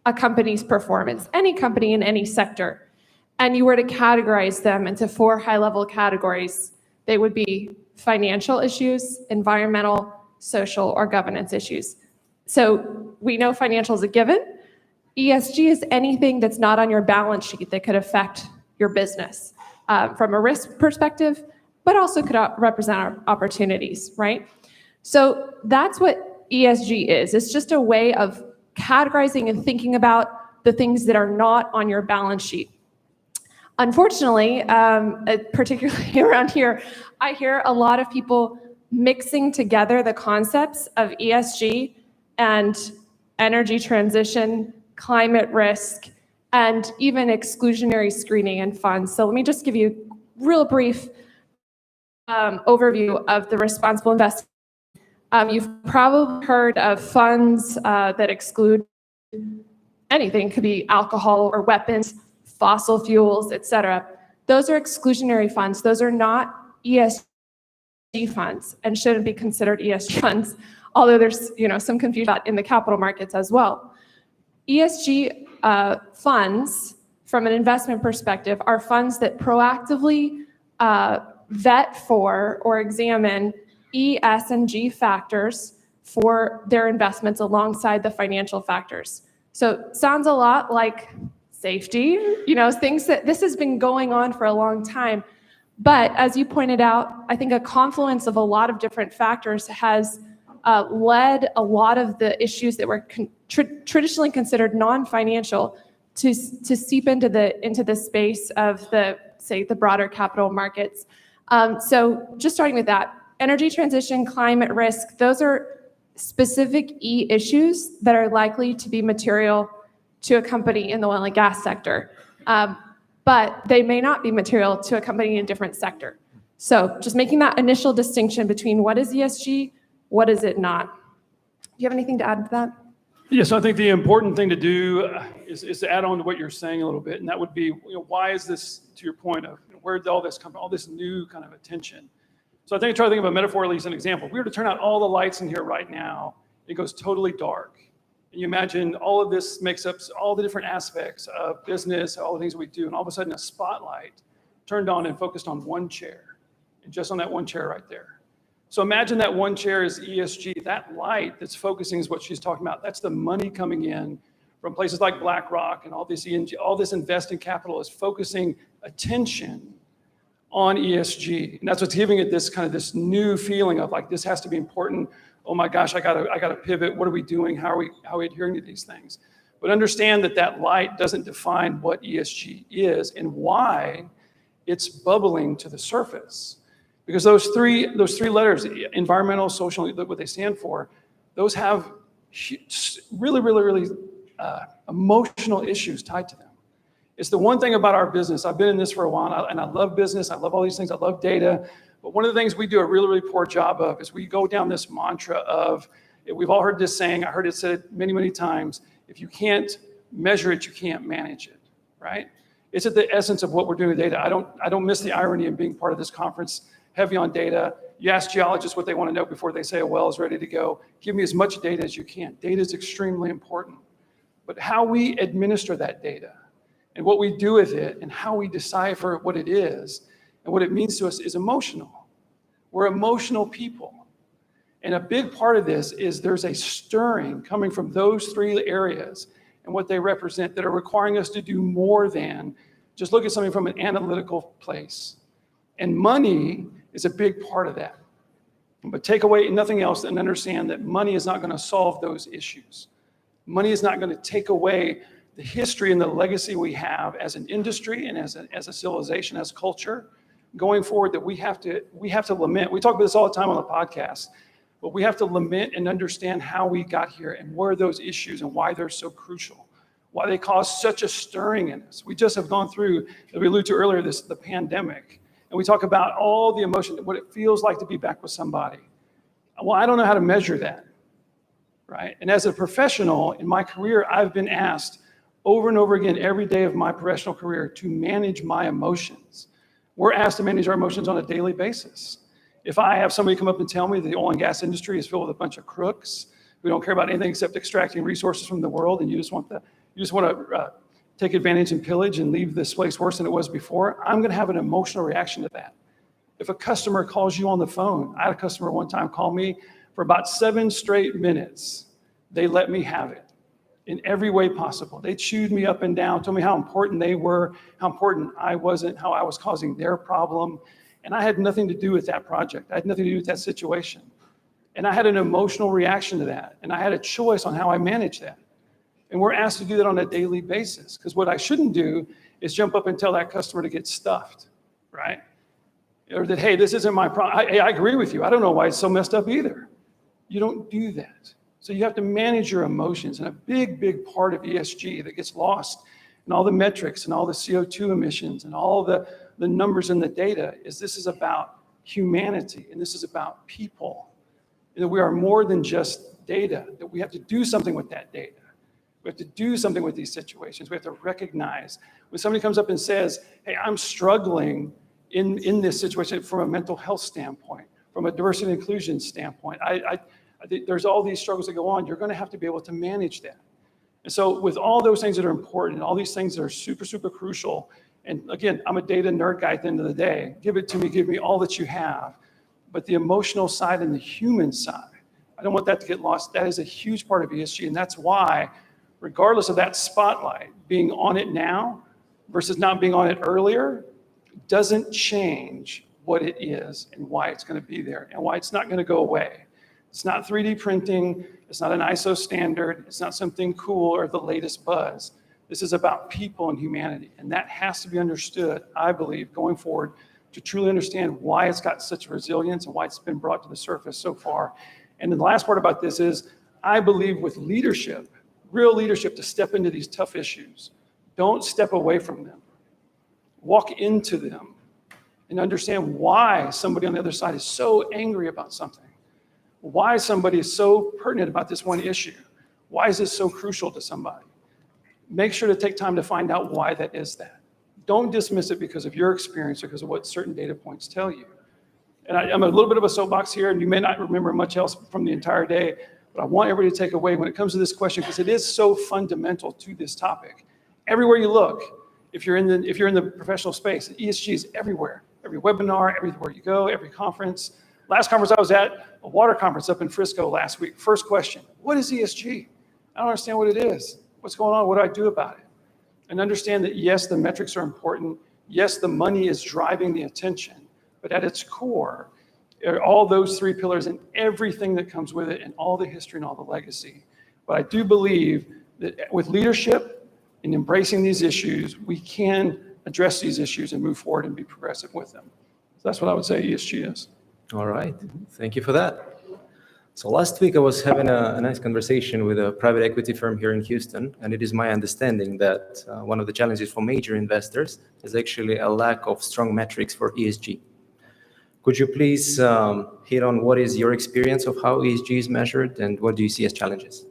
a company's performance, any company in any sector, and you were to categorize them into 4 high-level categories, they would be financial issues, environmental, social, or governance issues. So we know financial is a given. ESG is anything that's not on your balance sheet that could affect your business from a risk perspective, but also could represent our opportunities, right? So that's what ESG is. It's just a way of categorizing and thinking about the things that are not on your balance sheet. Unfortunately, particularly around here, I hear a lot of people mixing together the concepts of ESG and energy transition, climate risk, and even exclusionary screening and funds. So let me just give you a real brief overview of the responsible investing. You've probably heard of funds that exclude anything. It could be alcohol or weapons, fossil fuels, etc. Those are exclusionary funds. Those are not ESG funds and shouldn't be considered ESG funds, although there's some confusion in the capital markets as well. ESG funds, from an investment perspective, are funds that proactively vet for or examine E, S, and G factors for their investments alongside the financial factors. So sounds a lot like safety, things that this has been going on for a long time. But as you pointed out, I think a confluence of a lot of different factors has led a lot of the issues that were traditionally considered non-financial to seep into the space of the broader capital markets. So just starting with that, energy transition, climate risk, those are specific E issues that are likely to be material to a company in the oil and gas sector. But they may not be material to a company in a different sector. So just making that initial distinction between what is ESG, what is it not. Do you have anything to add to that? Yes, I think the important thing to do is to add on to what you're saying a little bit, and that would be, why is this, to your point of where did all this come from, all this new kind of attention? So I think I try to think of a metaphor, at least an example. If we were to turn out all the lights in here right now, it goes totally dark. And you imagine all of this makes up all the different aspects of business, all the things we do, and all of a sudden a spotlight turned on and focused on one chair, and just on that one chair right there. So imagine that one chair is ESG. That light that's focusing is what she's talking about. That's the money coming in from places like BlackRock and all this investing capital is focusing attention on ESG. And that's what's giving it this new feeling of like, this has to be important. Oh my gosh, I gotta pivot. What are we doing? How are we adhering to these things? But understand that light doesn't define what ESG is and why it's bubbling to the surface. Because those three letters, environmental, social, what they stand for, those have really emotional issues tied to them. It's the one thing about our business. I've been in this for a while, and I love business. I love all these things. I love data. But one of the things we do a really poor job of is we go down this mantra of, we've all heard this saying, I heard it said many times, if you can't measure it, you can't manage it, right? It's at the essence of what we're doing with data. I don't miss the irony of being part of this conference, heavy on data. You ask geologists what they want to know before they say a well is ready to go. Give me as much data as you can. Data is extremely important. But how we administer that data and what we do with it and how we decipher what it is and what it means to us is emotional. We're emotional people. And a big part of this is there's a stirring coming from those three areas and what they represent that are requiring us to do more than just look at something from an analytical place. And money is a big part of that. But take away nothing else and understand that money is not going to solve those issues. Money is not going to take away the history and the legacy we have as an industry and as a civilization, as culture, going forward that we have to lament. We talk about this all the time on the podcast, but we have to lament and understand how we got here and where are those issues and why they're so crucial, why they cause such a stirring in us. We just have gone through, as we alluded to earlier, the pandemic, and we talk about all the emotion, what it feels like to be back with somebody. Well, I don't know how to measure that, right? And as a professional in my career, I've been asked over and over again every day of my professional career to manage my emotions. We're asked to manage our emotions on a daily basis. If I have somebody come up and tell me that the oil and gas industry is filled with a bunch of crooks who don't care about anything except extracting resources from the world, and you just want to take advantage and pillage and leave this place worse than it was before, I'm going to have an emotional reaction to that. If a customer calls you on the phone, I had a customer one time call me for about 7 straight minutes. They let me have it in every way possible. They chewed me up and down, told me how important they were, how important I wasn't, how I was causing their problem. And I had nothing to do with that project. I had nothing to do with that situation. And I had an emotional reaction to that. And I had a choice on how I manage that. And we're asked to do that on a daily basis. Because what I shouldn't do is jump up and tell that customer to get stuffed, right? Or that, hey, this isn't my problem. I agree with you. I don't know why it's so messed up either. You don't do that. So you have to manage your emotions. And a big, big part of ESG that gets lost in all the metrics and all the CO2 emissions and all the numbers and the data is this is about humanity and this is about people. And that we are more than just data, that we have to do something with that data. We have to do something with these situations. We have to recognize when somebody comes up and says, hey, I'm struggling in this situation from a mental health standpoint, from a diversity and inclusion standpoint. I think there's all these struggles that go on. You're going to have to be able to manage that. And so with all those things that are important, all these things that are super, super crucial, and again, I'm a data nerd guy at the end of the day. Give it to me, give me all that you have. But the emotional side and the human side, I don't want that to get lost. That is a huge part of ESG. And that's why, regardless of that spotlight, being on it now versus not being on it earlier doesn't change what it is and why it's going to be there and why it's not going to go away. It's not 3D printing. It's not an ISO standard. It's not something cool or the latest buzz. This is about people and humanity. And that has to be understood, I believe, going forward to truly understand why it's got such resilience and why it's been brought to the surface so far. And then the last part about this is, I believe with leadership, real leadership, to step into these tough issues. Don't step away from them. Walk into them and understand why somebody on the other side is so angry about something. Why somebody is so pertinent about this one issue. Why is this so crucial to somebody? Make sure to take time to find out why that is that. Don't dismiss it because of your experience or because of what certain data points tell you. And I'm a little bit of a soapbox here, and you may not remember much else from the entire day, but I want everybody to take away when it comes to this question, because it is so fundamental to this topic. Everywhere you look, if you're in the professional space, ESG is everywhere. Every webinar, everywhere you go, every conference. Last conference I was at, a water conference up in Frisco last week. First question, what is ESG? I don't understand what it is. What's going on? What do I do about it? And understand that, yes, the metrics are important. Yes, the money is driving the attention. But at its core, are all those three pillars and everything that comes with it and all the history and all the legacy. But I do believe that with leadership and embracing these issues, we can address these issues and move forward and be progressive with them. So that's what I would say ESG is. All right. Thank you for that. So last week I was having a nice conversation with a private equity firm here in Houston, and it is my understanding that one of the challenges for major investors is actually a lack of strong metrics for ESG. Could you please hit on what is your experience of how ESG is measured and what do you see as challenges?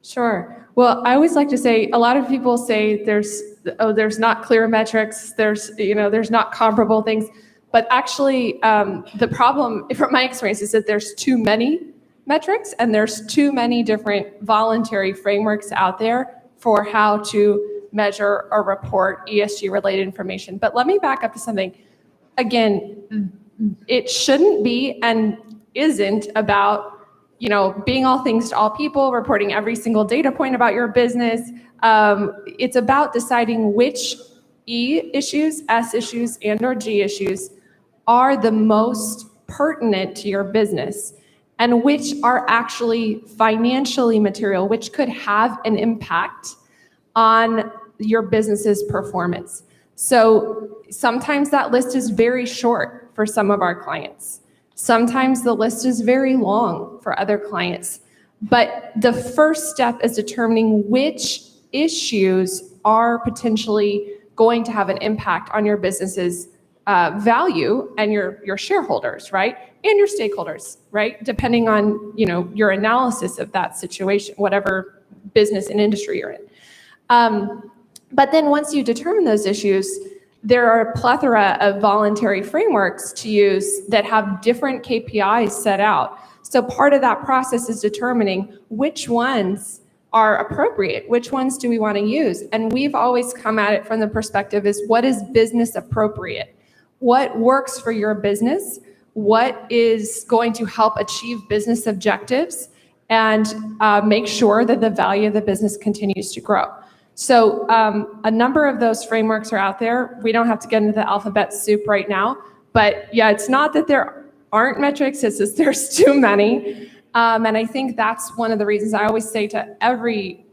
Sure. Well, I always like to say, a lot of people say there's not clear metrics, there's not comparable things. But actually, the problem, from my experience, is that there's too many metrics and there's too many different voluntary frameworks out there for how to measure or report ESG-related information. But let me back up to something. Again, it shouldn't be and isn't about, being all things to all people, reporting every single data point about your business. It's about deciding which E issues, S issues, and or G issues are the most pertinent to your business and which are actually financially material, which could have an impact on your business's performance. So sometimes that list is very short for some of our clients. Sometimes the list is very long for other clients. But the first step is determining which issues are potentially going to have an impact on your business's value and your shareholders, right? And your stakeholders, right? Depending on, your analysis of that situation, whatever business and industry you're in. But then once you determine those issues, there are a plethora of voluntary frameworks to use that have different KPIs set out. So part of that process is determining which ones are appropriate, which ones do we want to use? And we've always come at it from the perspective is what is business appropriate? What works for your business? What is going to help achieve business objectives and make sure that the value of the business continues to grow? So a number of those frameworks are out there. We don't have to get into the alphabet soup right now, but yeah, it's not that there aren't metrics, it's just there's too many. And I think that's one of the reasons I always say to every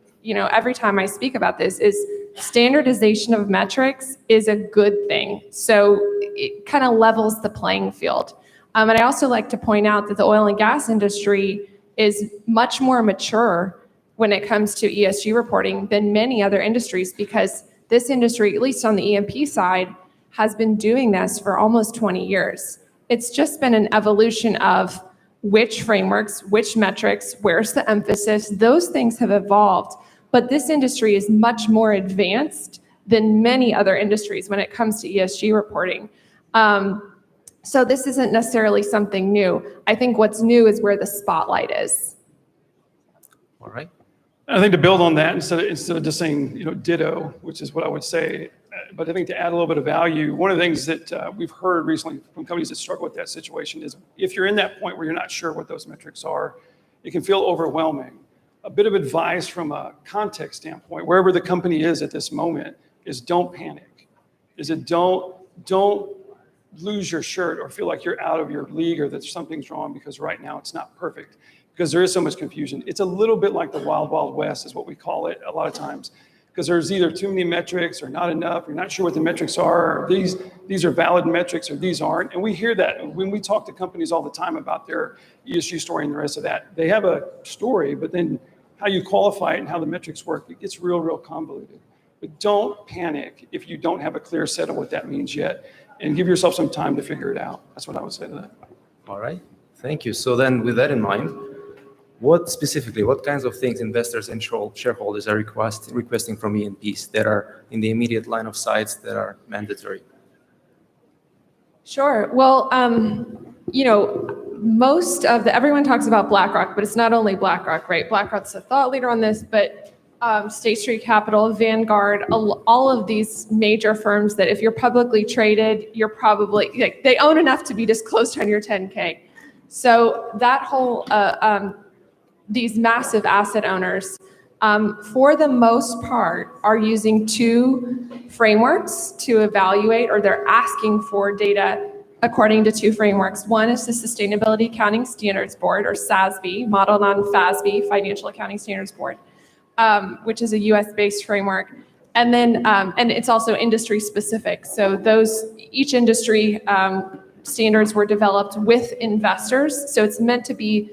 time I speak about this is standardization of metrics is a good thing. So it kind of levels the playing field. And I also like to point out that the oil and gas industry is much more mature when it comes to ESG reporting than many other industries, because this industry, at least on the E&P side, has been doing this for almost 20 years. It's just been an evolution of which frameworks, which metrics, where's the emphasis, those things have evolved. But this industry is much more advanced than many other industries when it comes to ESG reporting. So this isn't necessarily something new. I think what's new is where the spotlight is. All right. I think to build on that, instead of just saying, ditto, which is what I would say, but I think to add a little bit of value, one of the things that we've heard recently from companies that struggle with that situation is if you're in that point where you're not sure what those metrics are, it can feel overwhelming. A bit of advice from a context standpoint, wherever the company is at this moment, is don't panic. Don't lose your shirt or feel like you're out of your league or that something's wrong, because right now it's not perfect, because there is so much confusion. It's a little bit like the wild, wild west is what we call it a lot of times, because there's either too many metrics or not enough. You're not sure what the metrics are, or these are valid metrics or these aren't. And we hear that when we talk to companies all the time about their ESG story and the rest of that. They have a story, but then how you qualify it and how the metrics work, it gets real, real convoluted. But don't panic if you don't have a clear set of what that means yet, and give yourself some time to figure it out. That's what I would say to that. All right. Thank you. So then with that in mind, what kinds of things investors and shareholders are requesting from E&Ps that are in the immediate line of sight that are mandatory? Sure. Well, most of everyone talks about BlackRock, but it's not only BlackRock, right? BlackRock's a thought leader on this, but State Street Capital, Vanguard, all of these major firms that if you're publicly traded, you're probably, they own enough to be disclosed on your 10K. So that whole, these massive asset owners, for the most part, are using two frameworks to evaluate, or they're asking for data according to two frameworks. One is the Sustainability Accounting Standards Board, or SASB, modeled on FASB, Financial Accounting Standards Board, which is a US-based framework. And then, and it's also industry specific. So each industry standards were developed with investors. So it's meant to be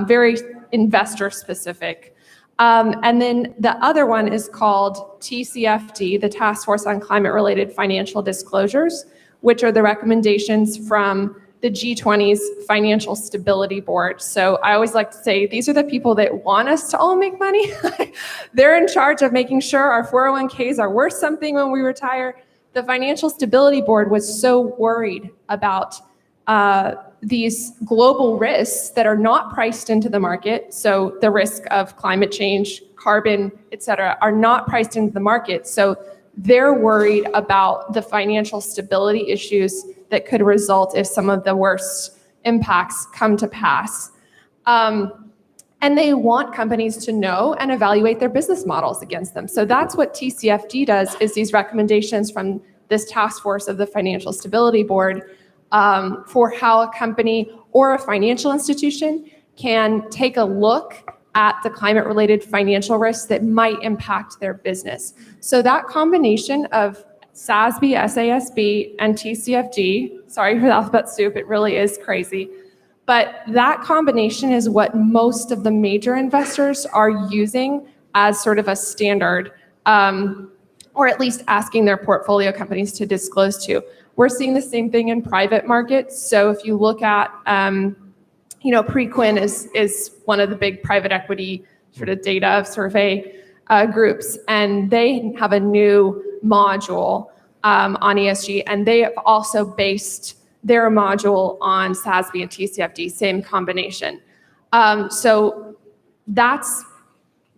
very investor specific. And then the other one is called TCFD, the Task Force on Climate-Related Financial Disclosures, which are the recommendations from the G20's Financial Stability Board. So I always like to say, these are the people that want us to all make money. They're in charge of making sure our 401ks are worth something when we retire. The Financial Stability Board was so worried about these global risks that are not priced into the market. So the risk of climate change, carbon, et cetera, are not priced into the market. So they're worried about the financial stability issues that could result if some of the worst impacts come to pass. And they want companies to know and evaluate their business models against them. So that's what TCFD does, is these recommendations from this task force of the Financial Stability Board for how a company or a financial institution can take a look at the climate-related financial risks that might impact their business. So that combination of SASB, SASB, and TCFD, sorry for the alphabet soup, it really is crazy, but that combination is what most of the major investors are using as sort of a standard, or at least asking their portfolio companies to disclose to. We're seeing the same thing in private markets. So if you look at, Preqin is one of the big private equity sort of data survey groups, and they have a new module on ESG, and they have also based their module on SASB and TCFD, same combination. So that's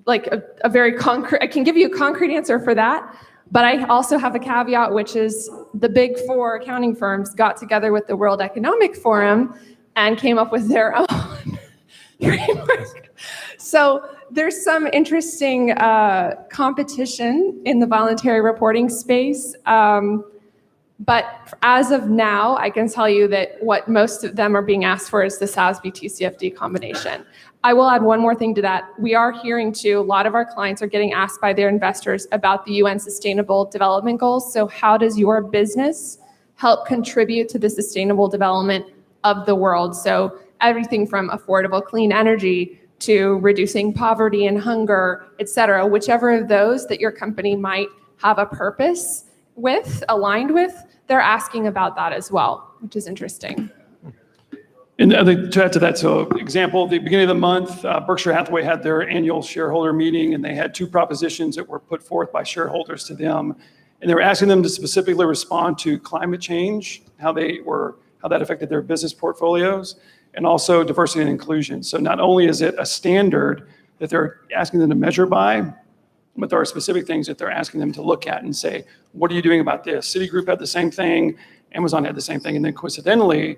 like a very concrete, I can give you a concrete answer for that, but I also have a caveat, which is the big four accounting firms got together with the World Economic Forum and came up with their own framework. So there's some interesting competition in the voluntary reporting space. But as of now, I can tell you that what most of them are being asked for is the SASB TCFD combination. I will add one more thing to that. We are hearing too, a lot of our clients are getting asked by their investors about the UN Sustainable Development Goals. So how does your business help contribute to the sustainable development of the world? So everything from affordable clean energy to reducing poverty and hunger, et cetera, whichever of those that your company might have a purpose with, aligned with, they're asking about that as well, which is interesting. And I think to add to that, so example, the beginning of the month, Berkshire Hathaway had their annual shareholder meeting, and they had 2 propositions that were put forth by shareholders to them. And they were asking them to specifically respond to climate change, how that affected their business portfolios, and also diversity and inclusion. So not only is it a standard that they're asking them to measure by, but there are specific things that they're asking them to look at and say, what are you doing about this? Citigroup had the same thing, Amazon had the same thing, and then coincidentally,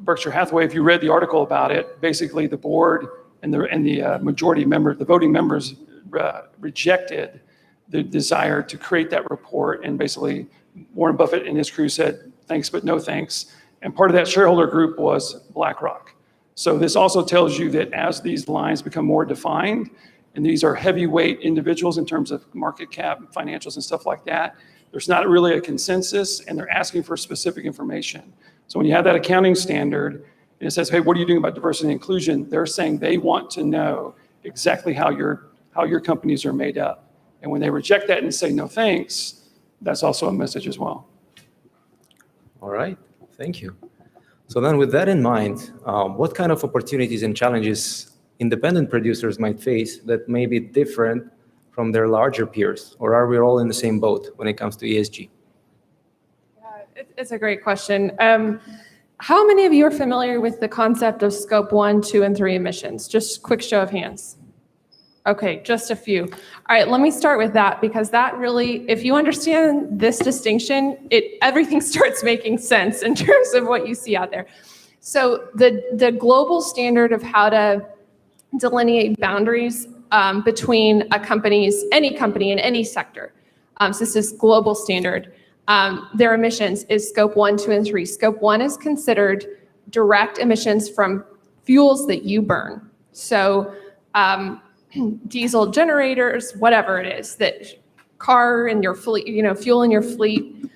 Berkshire Hathaway, if you read the article about it, basically the board and the majority member, the voting members rejected the desire to create that report, and basically Warren Buffett and his crew said, thanks, but no thanks. And part of that shareholder group was BlackRock. So this also tells you that as these lines become more defined, and these are heavyweight individuals in terms of market cap, financials, and stuff like that, there's not really a consensus, and they're asking for specific information. So when you have that accounting standard, and it says, hey, what are you doing about diversity and inclusion? They're saying they want to know exactly how your companies are made up. And when they reject that and say no thanks, that's also a message as well. All right, thank you. So then with that in mind, what kind of opportunities and challenges independent producers might face that may be different from their larger peers? Or are we all in the same boat when it comes to ESG? It's a great question. How many of you are familiar with the concept of scope 1, 2, and 3 emissions? Just quick show of hands. Okay, just a few. All right, let me start with that, because that really, if you understand this distinction, everything starts making sense in terms of what you see out there. So the global standard of how to delineate boundaries between any company in any sector, so this is global standard, their emissions is scope 1, 2, and 3. Scope 1 is considered direct emissions from fuels that you burn. So diesel generators, whatever it is, that car in your fleet, fuel in your fleet,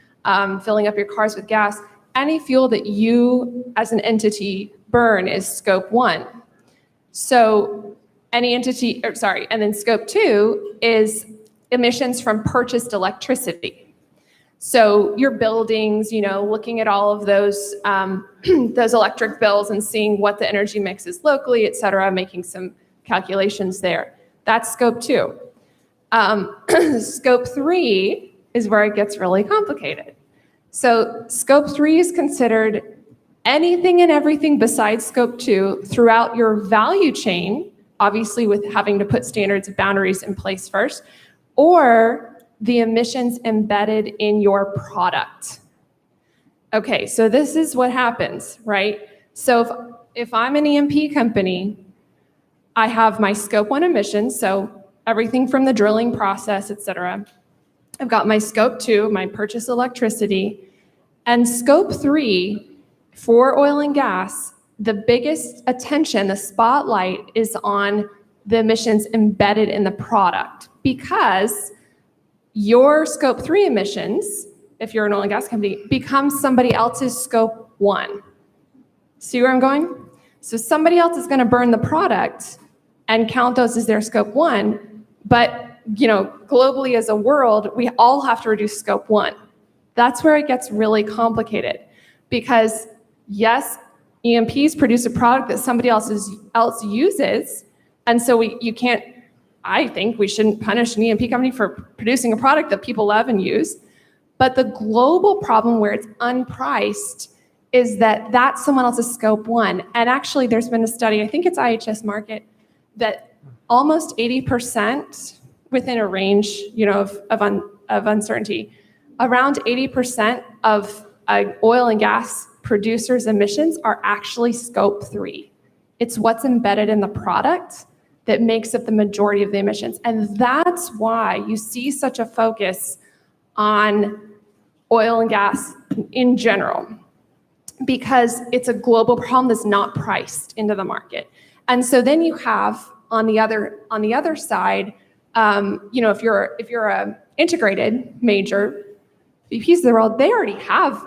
filling up your cars with gas, any fuel that you as an entity burn is scope 1. So and then scope 2 is emissions from purchased electricity. So your buildings, looking at all of those electric bills and seeing what the energy mix is locally, et cetera, making some calculations there. That's scope 2. Scope 3 is where it gets really complicated. So scope 3 is considered anything and everything besides scope 2 throughout your value chain, obviously with having to put standards and boundaries in place first, or the emissions embedded in your product. Okay, so this is what happens, right? So if I'm an E&P company, I have my scope 1 emissions, so everything from the drilling process, et cetera. I've got my scope 2, my purchased electricity, and scope 3 for oil and gas, the biggest attention, the spotlight is on the emissions embedded in the product, because your scope 3 emissions, if you're an oil and gas company, becomes somebody else's scope 1. See where I'm going? So somebody else is going to burn the product and count those as their scope 1, but globally as a world, we all have to reduce scope 1. That's where it gets really complicated, because yes, E&Ps produce a product that somebody else uses, and so I think we shouldn't punish an E&P company for producing a product that people love and use. But the global problem where it's unpriced is that that's someone else's scope 1. And actually, there's been a study, I think it's IHS Markit, that almost 80%, within a range of uncertainty, around 80% of oil and gas producers' emissions are actually scope 3. It's what's embedded in the product that makes up the majority of the emissions. And that's why you see such a focus on oil and gas in general, because it's a global problem that's not priced into the market. And so then you have on the other side, if you're a integrated major, VPs of the world, they already have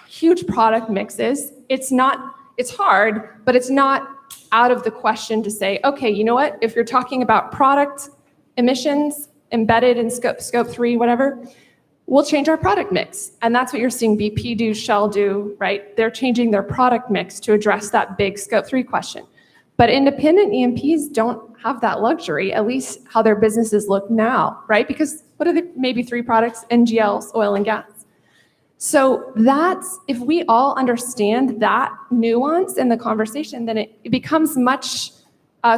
huge product mixes. It's hard, but it's not out of the question to say, okay, you know what? If you're talking about product emissions embedded in scope 3, whatever, we'll change our product mix. And that's what you're seeing BP do, Shell do, right? They're changing their product mix to address that big scope 3 question. But independent E&Ps don't have that luxury, at least how their businesses look now, right? Because what are the maybe 3 products? NGLs, oil and gas. So if we all understand that nuance in the conversation, then it becomes much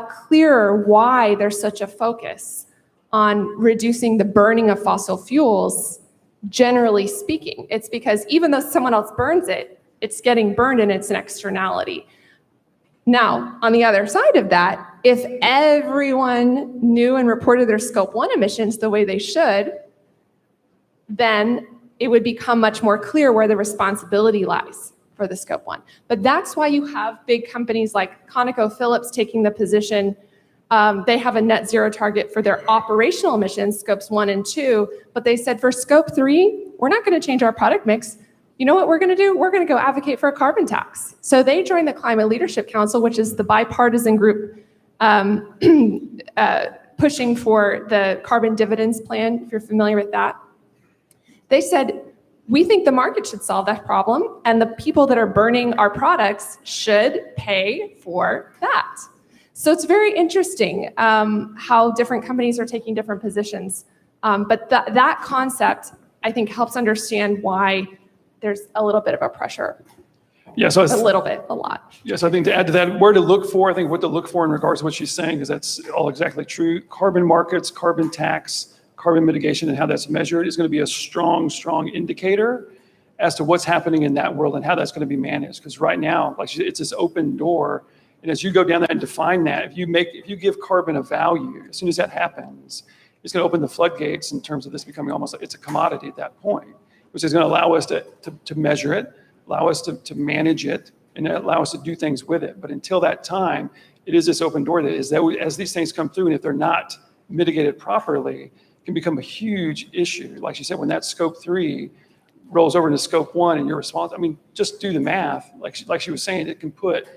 clearer why there's such a focus on reducing the burning of fossil fuels, generally speaking. It's because even though someone else burns it, it's getting burned and it's an externality. Now, on the other side of that, if everyone knew and reported their scope 1 emissions the way they should, then it would become much more clear where the responsibility lies for the scope 1. But that's why you have big companies like ConocoPhillips taking the position. They have a net zero target for their operational emissions, scopes 1 and 2, but they said for scope 3, we're not going to change our product mix. You know what we're going to do? We're going to go advocate for a carbon tax. So they joined the Climate Leadership Council, which is the bipartisan group pushing for the carbon dividends plan, if you're familiar with that. They said, we think the market should solve that problem, and the people that are burning our products should pay for that. So it's very interesting how different companies are taking different positions. But that concept, I think, helps understand why there's a little bit of a pressure. Yeah, so a little bit, a lot. Yes, I think to add to that, where to look for, I think what to look for in regards to what she's saying, because that's all exactly true. Carbon markets, carbon tax, carbon mitigation, and how that's measured is going to be a strong you as to what's happening in that world and how that's going to be managed. Because right now, like it's this open door, and as you go down that and define that, if you give carbon a value, as soon as that happens, it's going to open the floodgates in terms of this becoming almost like it's a commodity at that point, which is going to allow us to measure it, allow us to manage it, and allow us to do things with it. But until that time, it is this open door that as these things come through, and if they're not mitigated properly, can become a huge issue. Like you said, when that scope 3 rolls over into scope 1 and you're responsible, I mean, just do the math. Like she was saying, it can put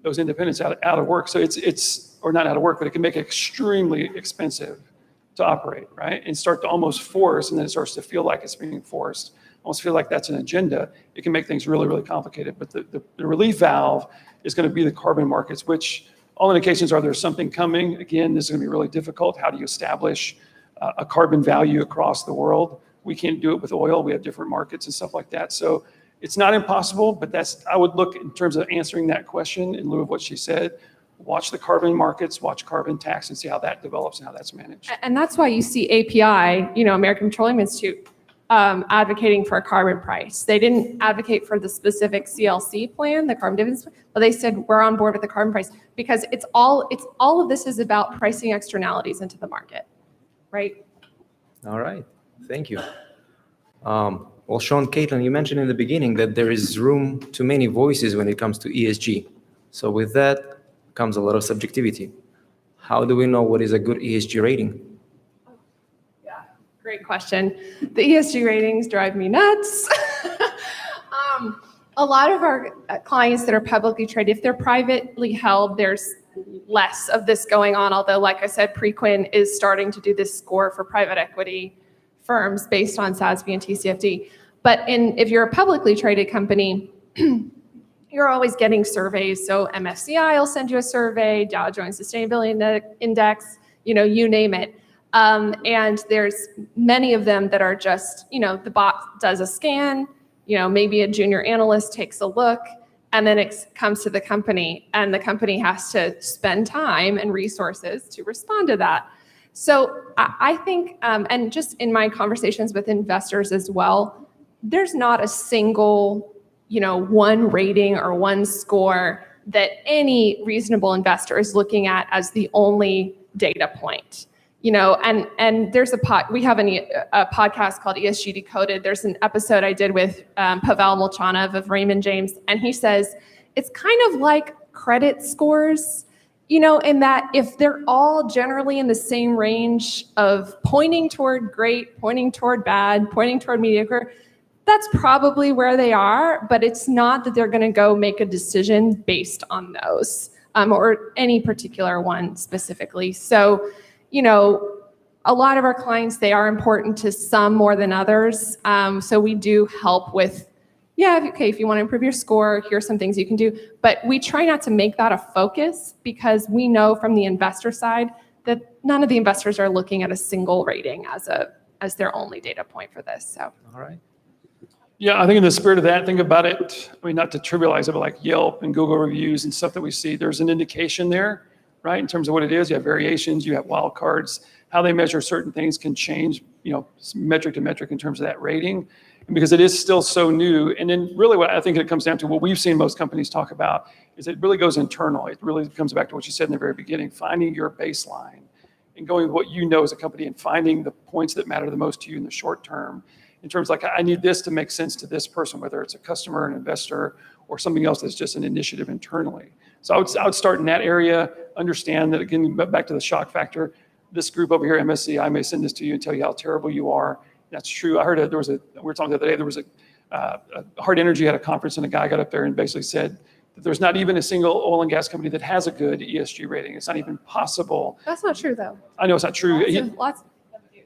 those independents out of work. So it's or not out of work, but it can make it extremely expensive to operate, right? And start to almost force, and then it starts to feel like it's being forced. Almost feel like that's an agenda. It can make things really, really complicated. But the relief valve is going to be the carbon markets, which all indications are there's something coming. Again, this is going to be really difficult. How do you establish a carbon value across the world? We can't do it with oil. We have different markets and stuff like that. So it's not impossible, but I would look in terms of answering that question in lieu of what she said. Watch the carbon markets, watch carbon tax, and see how that develops and how that's managed. And that's why you see API, American Petroleum Institute, advocating for a carbon price. They didn't advocate for the specific CLC plan, the carbon dividends, but they said we're on board with the carbon price because it's all of this is about pricing externalities into the market, right? All right, thank you. Well, Sean, Caitlin, you mentioned in the beginning that there is room to many voices when it comes to ESG. So with that comes a lot of subjectivity. How do we know what is a good ESG rating? Great question. The ESG ratings drive me nuts. A lot of our clients that are publicly traded, if they're privately held, there's less of this going on. Although, like I said, Preqin is starting to do this score for private equity firms based on SASB and TCFD. But if you're a publicly traded company, you're always getting surveys. So MSCI will send you a survey, Dow Jones Sustainability Index, you name it. And there's many of them that are just, the bot does a scan, maybe a junior analyst takes a look, and then it comes to the company, and the company has to spend time and resources to respond to that. So I think, and just in my conversations with investors as well, there's not a single, one rating or one score that any reasonable investor is looking at as the only data point. And there's we have a podcast called ESG Decoded. There's an episode I did with Pavel Molchanov of Raymond James, and he says it's kind of like credit scores, in that if they're all generally in the same range of pointing toward great, pointing toward bad, pointing toward mediocre, that's probably where they are, but it's not that they're going to go make a decision based on those or any particular one specifically. So, a lot of our clients, they are important to some more than others. So we do help with, if you want to improve your score, here's some things you can do. But we try not to make that a focus because we know from the investor side that none of the investors are looking at a single rating as their only data point for this. So. All right. Yeah, I think in the spirit of that, think about it. I mean, not to trivialize it, but like Yelp and Google reviews and stuff that we see, there's an indication there, right? In terms of what it is, you have variations, you have wildcards. How they measure certain things can change, metric to metric in terms of that rating. And because it is still so new. And then really what I think it comes down to, what we've seen most companies talk about, is it really goes internal. It really comes back to what you said in the very beginning, finding your baseline and going with what you know as a company and finding the points that matter the most to you in the short term. In terms of I need this to make sense to this person, whether it's a customer, an investor, or something else that's just an initiative internally. So I would start in that area, understand that, again, back to the shock factor, this group over here, MSCI, may send this to you and tell you how terrible you are. That's true. I heard we were talking the other day, there was a Hard Energy at a conference, and a guy got up there and basically said that there's not even a single oil and gas company that has a good ESG rating. It's not even possible. That's not true, though. I know it's not true. Lots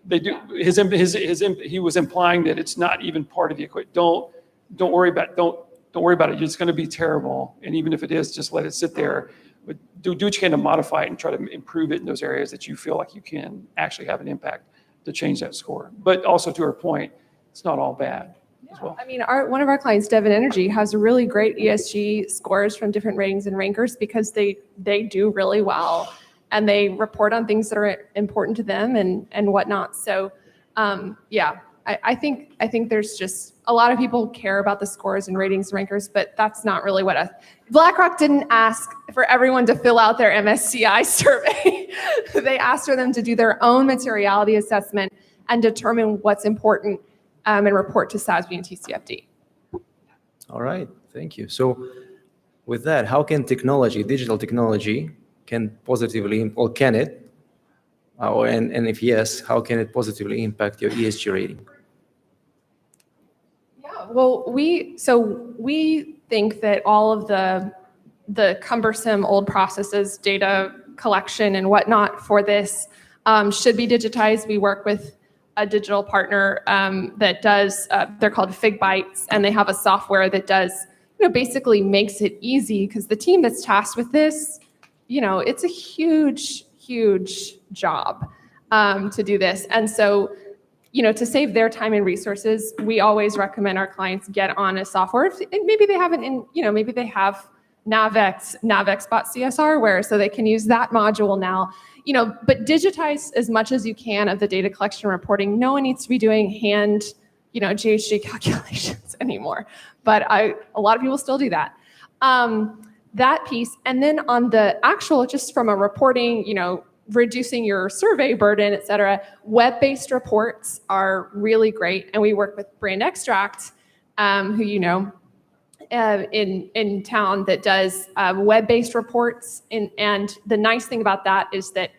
They do. He was implying that it's not even part of the equation. Don't worry about it. It's going to be terrible. And even if it is, just let it sit there. But do what you can to modify it and try to improve it in those areas that you feel like you can actually have an impact to change that score. But also, to her point, it's not all bad as well. I mean, one of our clients, Devon Energy, has really great ESG scores from different ratings and rankers because they do really well. And they report on things that are important to them and whatnot. So, I think there's just a lot of people care about the scores and ratings and rankers, but that's not really what BlackRock didn't ask for everyone to fill out their MSCI survey. They asked for them to do their own materiality assessment and determine what's important and report to SASB and TCFD. All right, thank you. So with that, how can digital technology, can positively, or can it, and if yes, how can it positively impact your ESG rating? Yeah, well, we think that all of the cumbersome old processes, data collection and whatnot for this should be digitized. We work with a digital partner that does, they're called FigBytes, and they have a software that does, basically makes it easy, because the team that's tasked with this, it's a huge job to do this. And so, to save their time and resources, we always recommend our clients get on a software. Maybe they haven't, maybe they have Navex bought CSRware, so they can use that module now. But digitize as much as you can of the data collection and reporting. No one needs to be doing hand, GHG calculations anymore. But a lot of people still do that. That piece, and then on the actual, just from a reporting, reducing your survey burden, et cetera, web-based reports are really great. And we work with Brand Extract, who in town, that does web-based reports. And the nice thing about that is that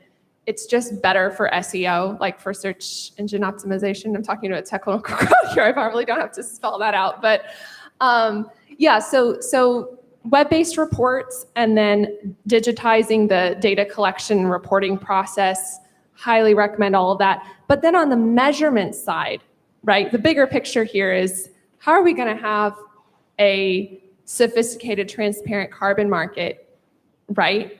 it's just better for SEO, like for search engine optimization. I'm talking to a technical crowd here. I probably don't have to spell that out. But so web-based reports, and then digitizing the data collection and reporting process, highly recommend all of that. But then on the measurement side, right, the bigger picture here is, how are we going to have a sophisticated, transparent carbon market, right?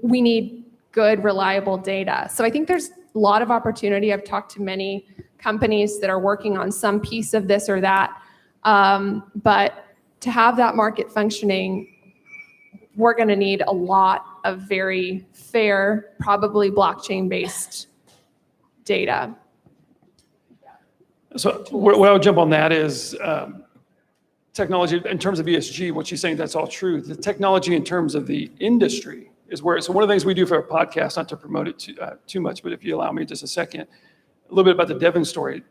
We need good, reliable data. So I think there's a lot of opportunity. I've talked to many companies that are working on some piece of this or that. But to have that market functioning, we're going to need a lot of very fair, probably blockchain-based data. So what I would jump on that is technology in terms of ESG. What she's saying, that's all true. The technology in terms of the industry is where, so one of the things we do for our podcast, not to promote it too much, but if you allow me just a second, a little bit about the Devon story.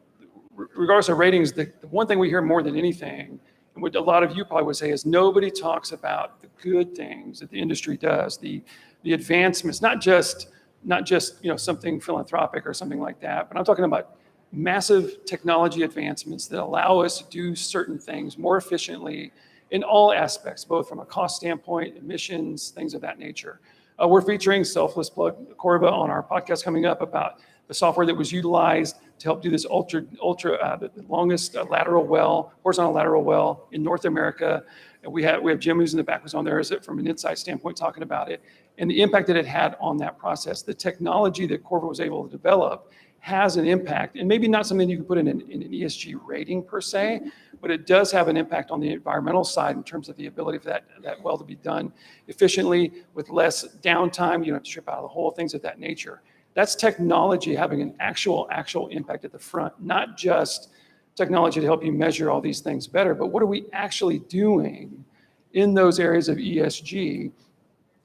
Regardless of ratings, the one thing we hear more than anything, and what a lot of you probably would say, is nobody talks about the good things that the industry does, the advancements, not just something philanthropic or something like that, but I'm talking about massive technology advancements that allow us to do certain things more efficiently in all aspects, both from a cost standpoint, emissions, things of that nature. We're featuring, selfless plug, Corva on our podcast coming up about the software that was utilized to help do this the longest horizontal lateral well in North America. And we have Jim, who's in the back, was on there from an insight standpoint talking about it and the impact that it had on that process. The technology that Corva was able to develop has an impact, and maybe not something you can put in an ESG rating per se, but it does have an impact on the environmental side in terms of the ability for that well to be done efficiently with less downtime. You don't have to strip out of the hole, things of that nature. That's technology having an actual impact at the front, not just technology to help you measure all these things better, but what are we actually doing in those areas of ESG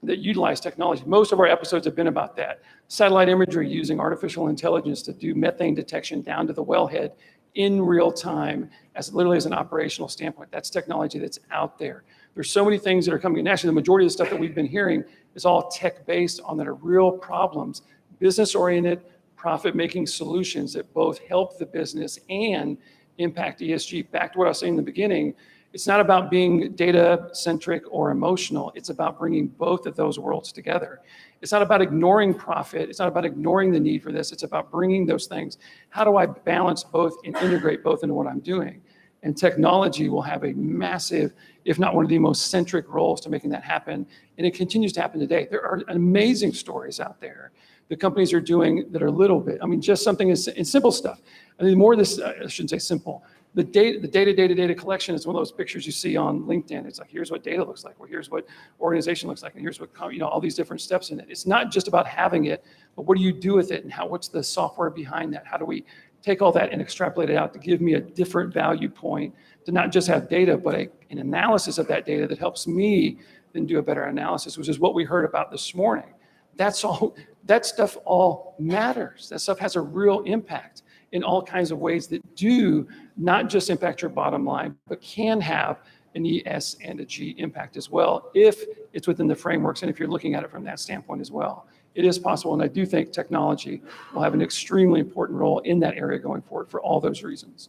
that utilize technology? Most of our episodes have been about that. Satellite imagery using artificial intelligence to do methane detection down to the wellhead in real time, literally as an operational standpoint. That's technology that's out there. There's so many things that are coming. And actually, the majority of the stuff that we've been hearing is all tech-based on that are real problems, business-oriented, profit-making solutions that both help the business and impact ESG. Back to what I was saying in the beginning, it's not about being data-centric or emotional. It's about bringing both of those worlds together. It's not about ignoring profit. It's not about ignoring the need for this. It's about bringing those things. How do I balance both and integrate both into what I'm doing? And technology will have a massive, if not one of the most centric roles to making that happen. And it continues to happen today. There are amazing stories out there that companies are doing that are a little bit, just something as simple stuff. More of this, I shouldn't say simple. The data collection is one of those pictures you see on LinkedIn. It's like, here's what data looks like, or here's what organization looks like, and here's what, all these different steps in it. It's not just about having it, but what do you do with it, and what's the software behind that? How do we take all that and extrapolate it out to give me a different value point, to not just have data, but an analysis of that data that helps me then do a better analysis, which is what we heard about this morning. That stuff all matters. That stuff has a real impact in all kinds of ways that do not just impact your bottom line, but can have an ES and a G impact as well, if it's within the frameworks and if you're looking at it from that standpoint as well. It is possible, and I do think technology will have an extremely important role in that area going forward for all those reasons.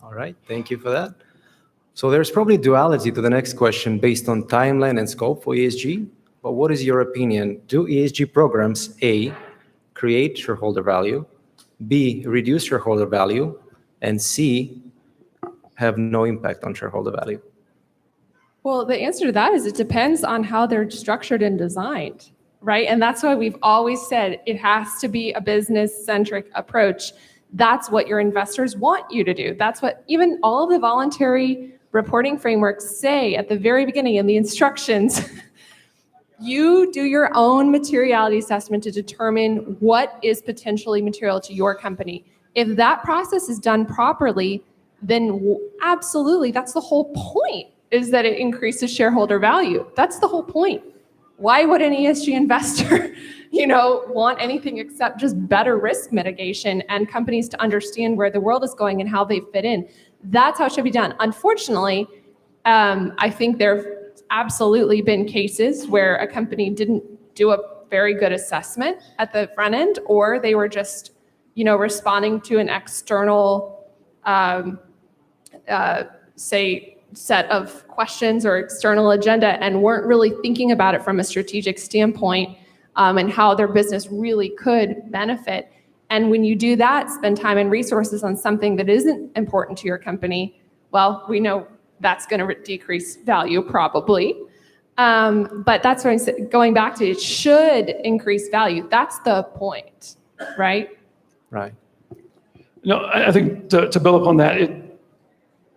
All right, thank you for that. So there's probably duality to the next question based on timeline and scope for ESG, but what is your opinion? Do ESG programs, A, create shareholder value, B, reduce shareholder value, and C, have no impact on shareholder value? Well, the answer to that is it depends on how they're structured and designed, right? And that's why we've always said it has to be a business-centric approach. That's what your investors want you to do. That's what even all of the voluntary reporting frameworks say at the very beginning in the instructions. You do your own materiality assessment to determine what is potentially material to your company. If that process is done properly, then absolutely, that's the whole point, is that it increases shareholder value. That's the whole point. Why would an ESG investor, want anything except just better risk mitigation and companies to understand where the world is going and how they fit in? That's how it should be done. Unfortunately, I think there have absolutely been cases where a company didn't do a very good assessment at the front end, or they were just, responding to an external, set of questions or external agenda and weren't really thinking about it from a strategic standpoint, and how their business really could benefit. And when you do that, spend time and resources on something that isn't important to your company, well, we know that's going to decrease value probably. But that's what I'm saying. Going back to it should increase value. That's the point, right? Right. I think to build upon that, it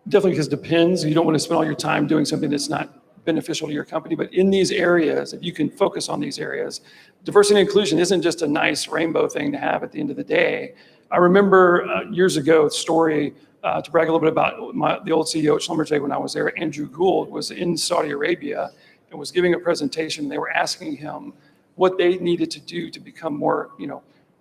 definitely just depends. You don't want to spend all your time doing something that's not beneficial to your company. But in these areas, if you can focus on these areas, diversity and inclusion isn't just a nice rainbow thing to have at the end of the day. I remember years ago a story, to brag a little bit about the old CEO at Schlumberger when I was there. Andrew Gould was in Saudi Arabia and was giving a presentation. They were asking him what they needed to do to become more,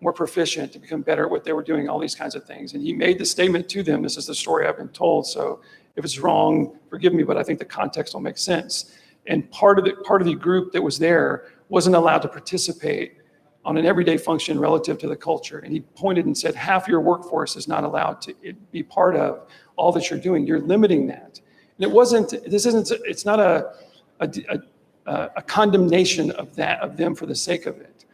more proficient, to become better at what they were doing, all these kinds of things. And he made the statement to them, this is the story I've been told, so if it's wrong, forgive me, but I think the context will make sense. And part of the group that was there wasn't allowed to participate on an everyday function relative to the culture. And he pointed and said, half your workforce is not allowed to be part of all that you're doing. You're limiting that. And it's not a condemnation of them for the sake of it.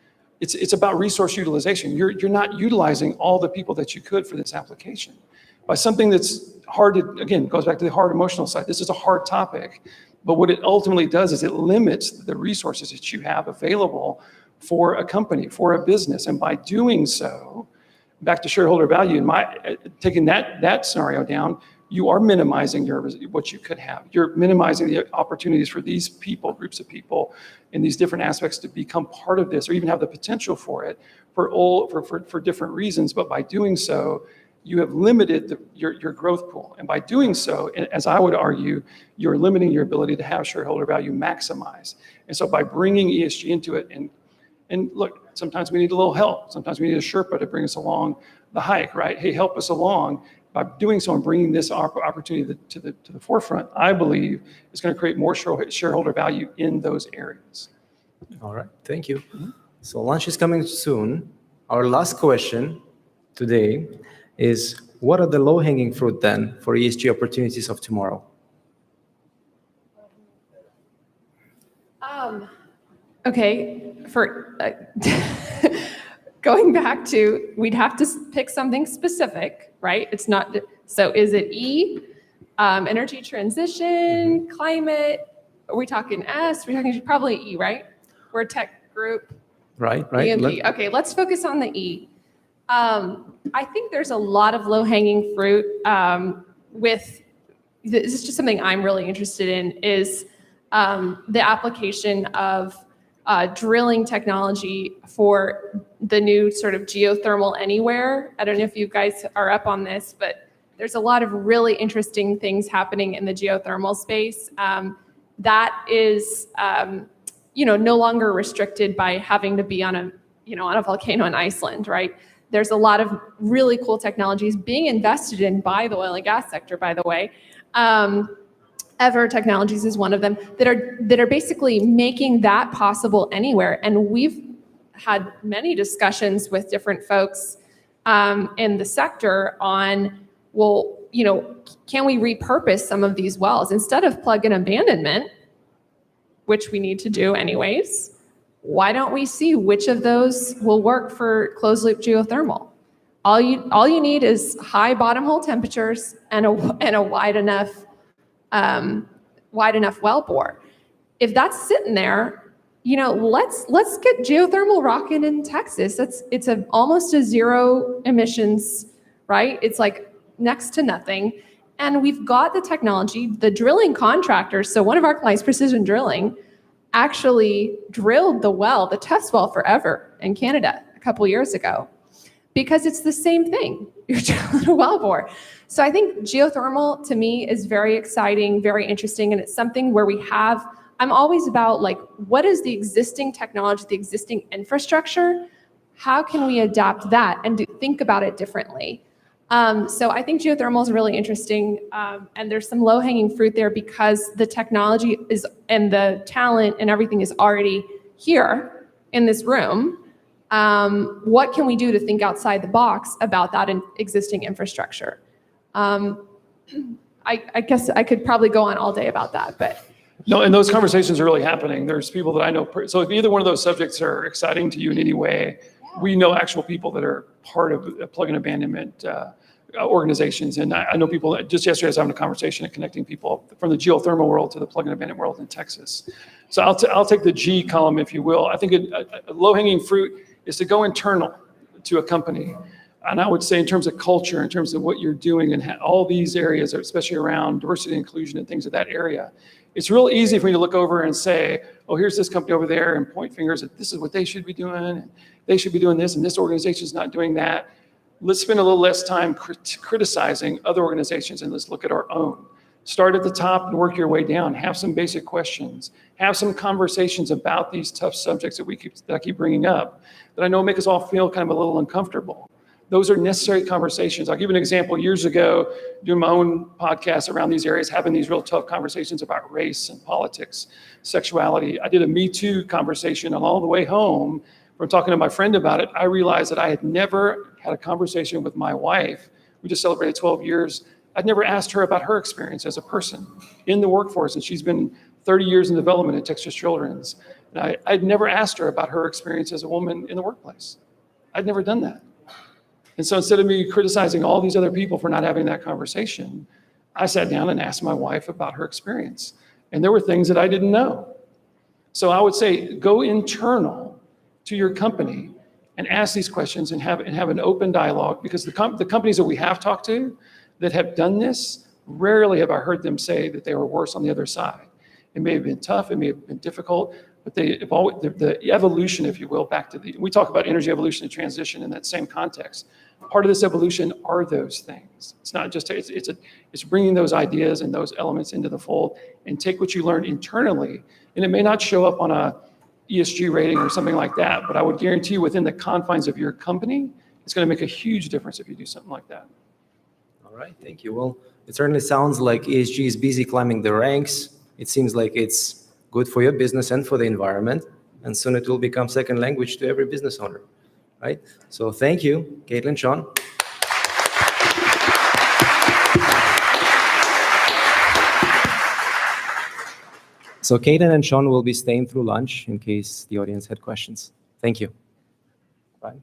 It's about resource utilization. You're not utilizing all the people that you could for this application. By something that's hard to, again, goes back to the hard emotional side. This is a hard topic, but what it ultimately does is it limits the resources that you have available for a company, for a business. And by doing so, back to shareholder value, taking that scenario down, you are minimizing what you could have. You're minimizing the opportunities for these people, groups of people in these different aspects to become part of this or even have the potential for it for different reasons. But by doing so, you have limited your growth pool. And by doing so, as I would argue, you're limiting your ability to have shareholder value maximized. And so by bringing ESG into it, and look, sometimes we need a little help. Sometimes we need a Sherpa to bring us along the hike, right? Hey, help us along. By doing so and bringing this opportunity to the forefront, I believe is going to create more shareholder value in those areas. All right, thank you. So lunch is coming soon. Our last question today is, what are the low-hanging fruit then for ESG opportunities of tomorrow? Okay, for going back to, we'd have to pick something specific, right? It's not, so is it E, energy transition, climate? Are we talking S? We're talking probably E, right? We're a tech group. Right. EMP. Okay, let's focus on the E. I think there's a lot of low-hanging fruit with, this is just something I'm really interested in, is the application of drilling technology for the new sort of geothermal anywhere. I don't know if you guys are up on this, but there's a lot of really interesting things happening in the geothermal space. That is, no longer restricted by having to be on a volcano in Iceland, right? There's a lot of really cool technologies being invested in by the oil and gas sector, by the way. Ever Technologies is one of them that are basically making that possible anywhere. And we've had many discussions with different folks in the sector on, well, can we repurpose some of these wells instead of plug and abandonment, which we need to do anyways? Why don't we see which of those will work for closed loop geothermal? All you need is high bottom hole temperatures and a wide enough well bore. If that's sitting there, let's get geothermal rocking in Texas. It's almost a zero emissions, right? It's like next to nothing. And we've got the technology, the drilling contractors. So one of our clients, Precision Drilling, actually drilled the test well forever in Canada a couple years ago, because it's the same thing. You're drilling a well bore. So I think geothermal to me is very exciting, very interesting, and it's something where I'm always about what is the existing technology, the existing infrastructure? How can we adapt that and think about it differently? So I think geothermal is really interesting, and there's some low-hanging fruit there because the technology is and the talent and everything is already here in this room. What can we do to think outside the box about that existing infrastructure? I guess I could probably go on all day about that, but. No, and those conversations are really happening. There's people that I know. So if either one of those subjects are exciting to you in any way, we know actual people that are part of plug and abandonment organizations. And I know people that just yesterday I was having a conversation and connecting people from the geothermal world to the plug and abandonment world in Texas. So I'll take the G column, if you will. I think a low-hanging fruit is to go internal to a company. And I would say in terms of culture, in terms of what you're doing and all these areas, especially around diversity and inclusion and things of that area, it's real easy for me to look over and say, oh, here's this company over there and point fingers at this is what they should be doing. And they should be doing this and this organization is not doing that. Let's spend a little less time criticizing other organizations and let's look at our own. Start at the top and work your way down. Have some basic questions. Have some conversations about these tough subjects that I keep bringing up that I know make us all feel kind of a little uncomfortable. Those are necessary conversations. I'll give you an example. Years ago, doing my own podcast around these areas, having these real tough conversations about race and politics, sexuality. I did a Me Too conversation, and all the way home from talking to my friend about it, I realized that I had never had a conversation with my wife. We just celebrated 12 years. I'd never asked her about her experience as a person in the workforce, and she's been 30 years in development at Texas Children's. And I'd never asked her about her experience as a woman in the workplace. I'd never done that. And so instead of me criticizing all these other people for not having that conversation, I sat down and asked my wife about her experience. And there were things that I didn't know. So I would say go internal to your company and ask these questions and have an open dialogue, because the companies that we have talked to that have done this, rarely have I heard them say that they were worse on the other side. It may have been tough, it may have been difficult, but the evolution, if you will, we talk about energy evolution and transition in that same context. Part of this evolution are those things. It's not just, it's bringing those ideas and those elements into the fold and take what you learn internally. And it may not show up on a ESG rating or something like that, but I would guarantee you within the confines of your company, it's going to make a huge difference if you do something like that. All right, thank you. Well, it certainly sounds like ESG is busy climbing the ranks. It seems like it's good for your business and for the environment, and soon it will become second language to every business owner, right? So thank you, Caitlin, Sean. So Caitlin and Sean will be staying through lunch in case the audience had questions. Thank you. Bye.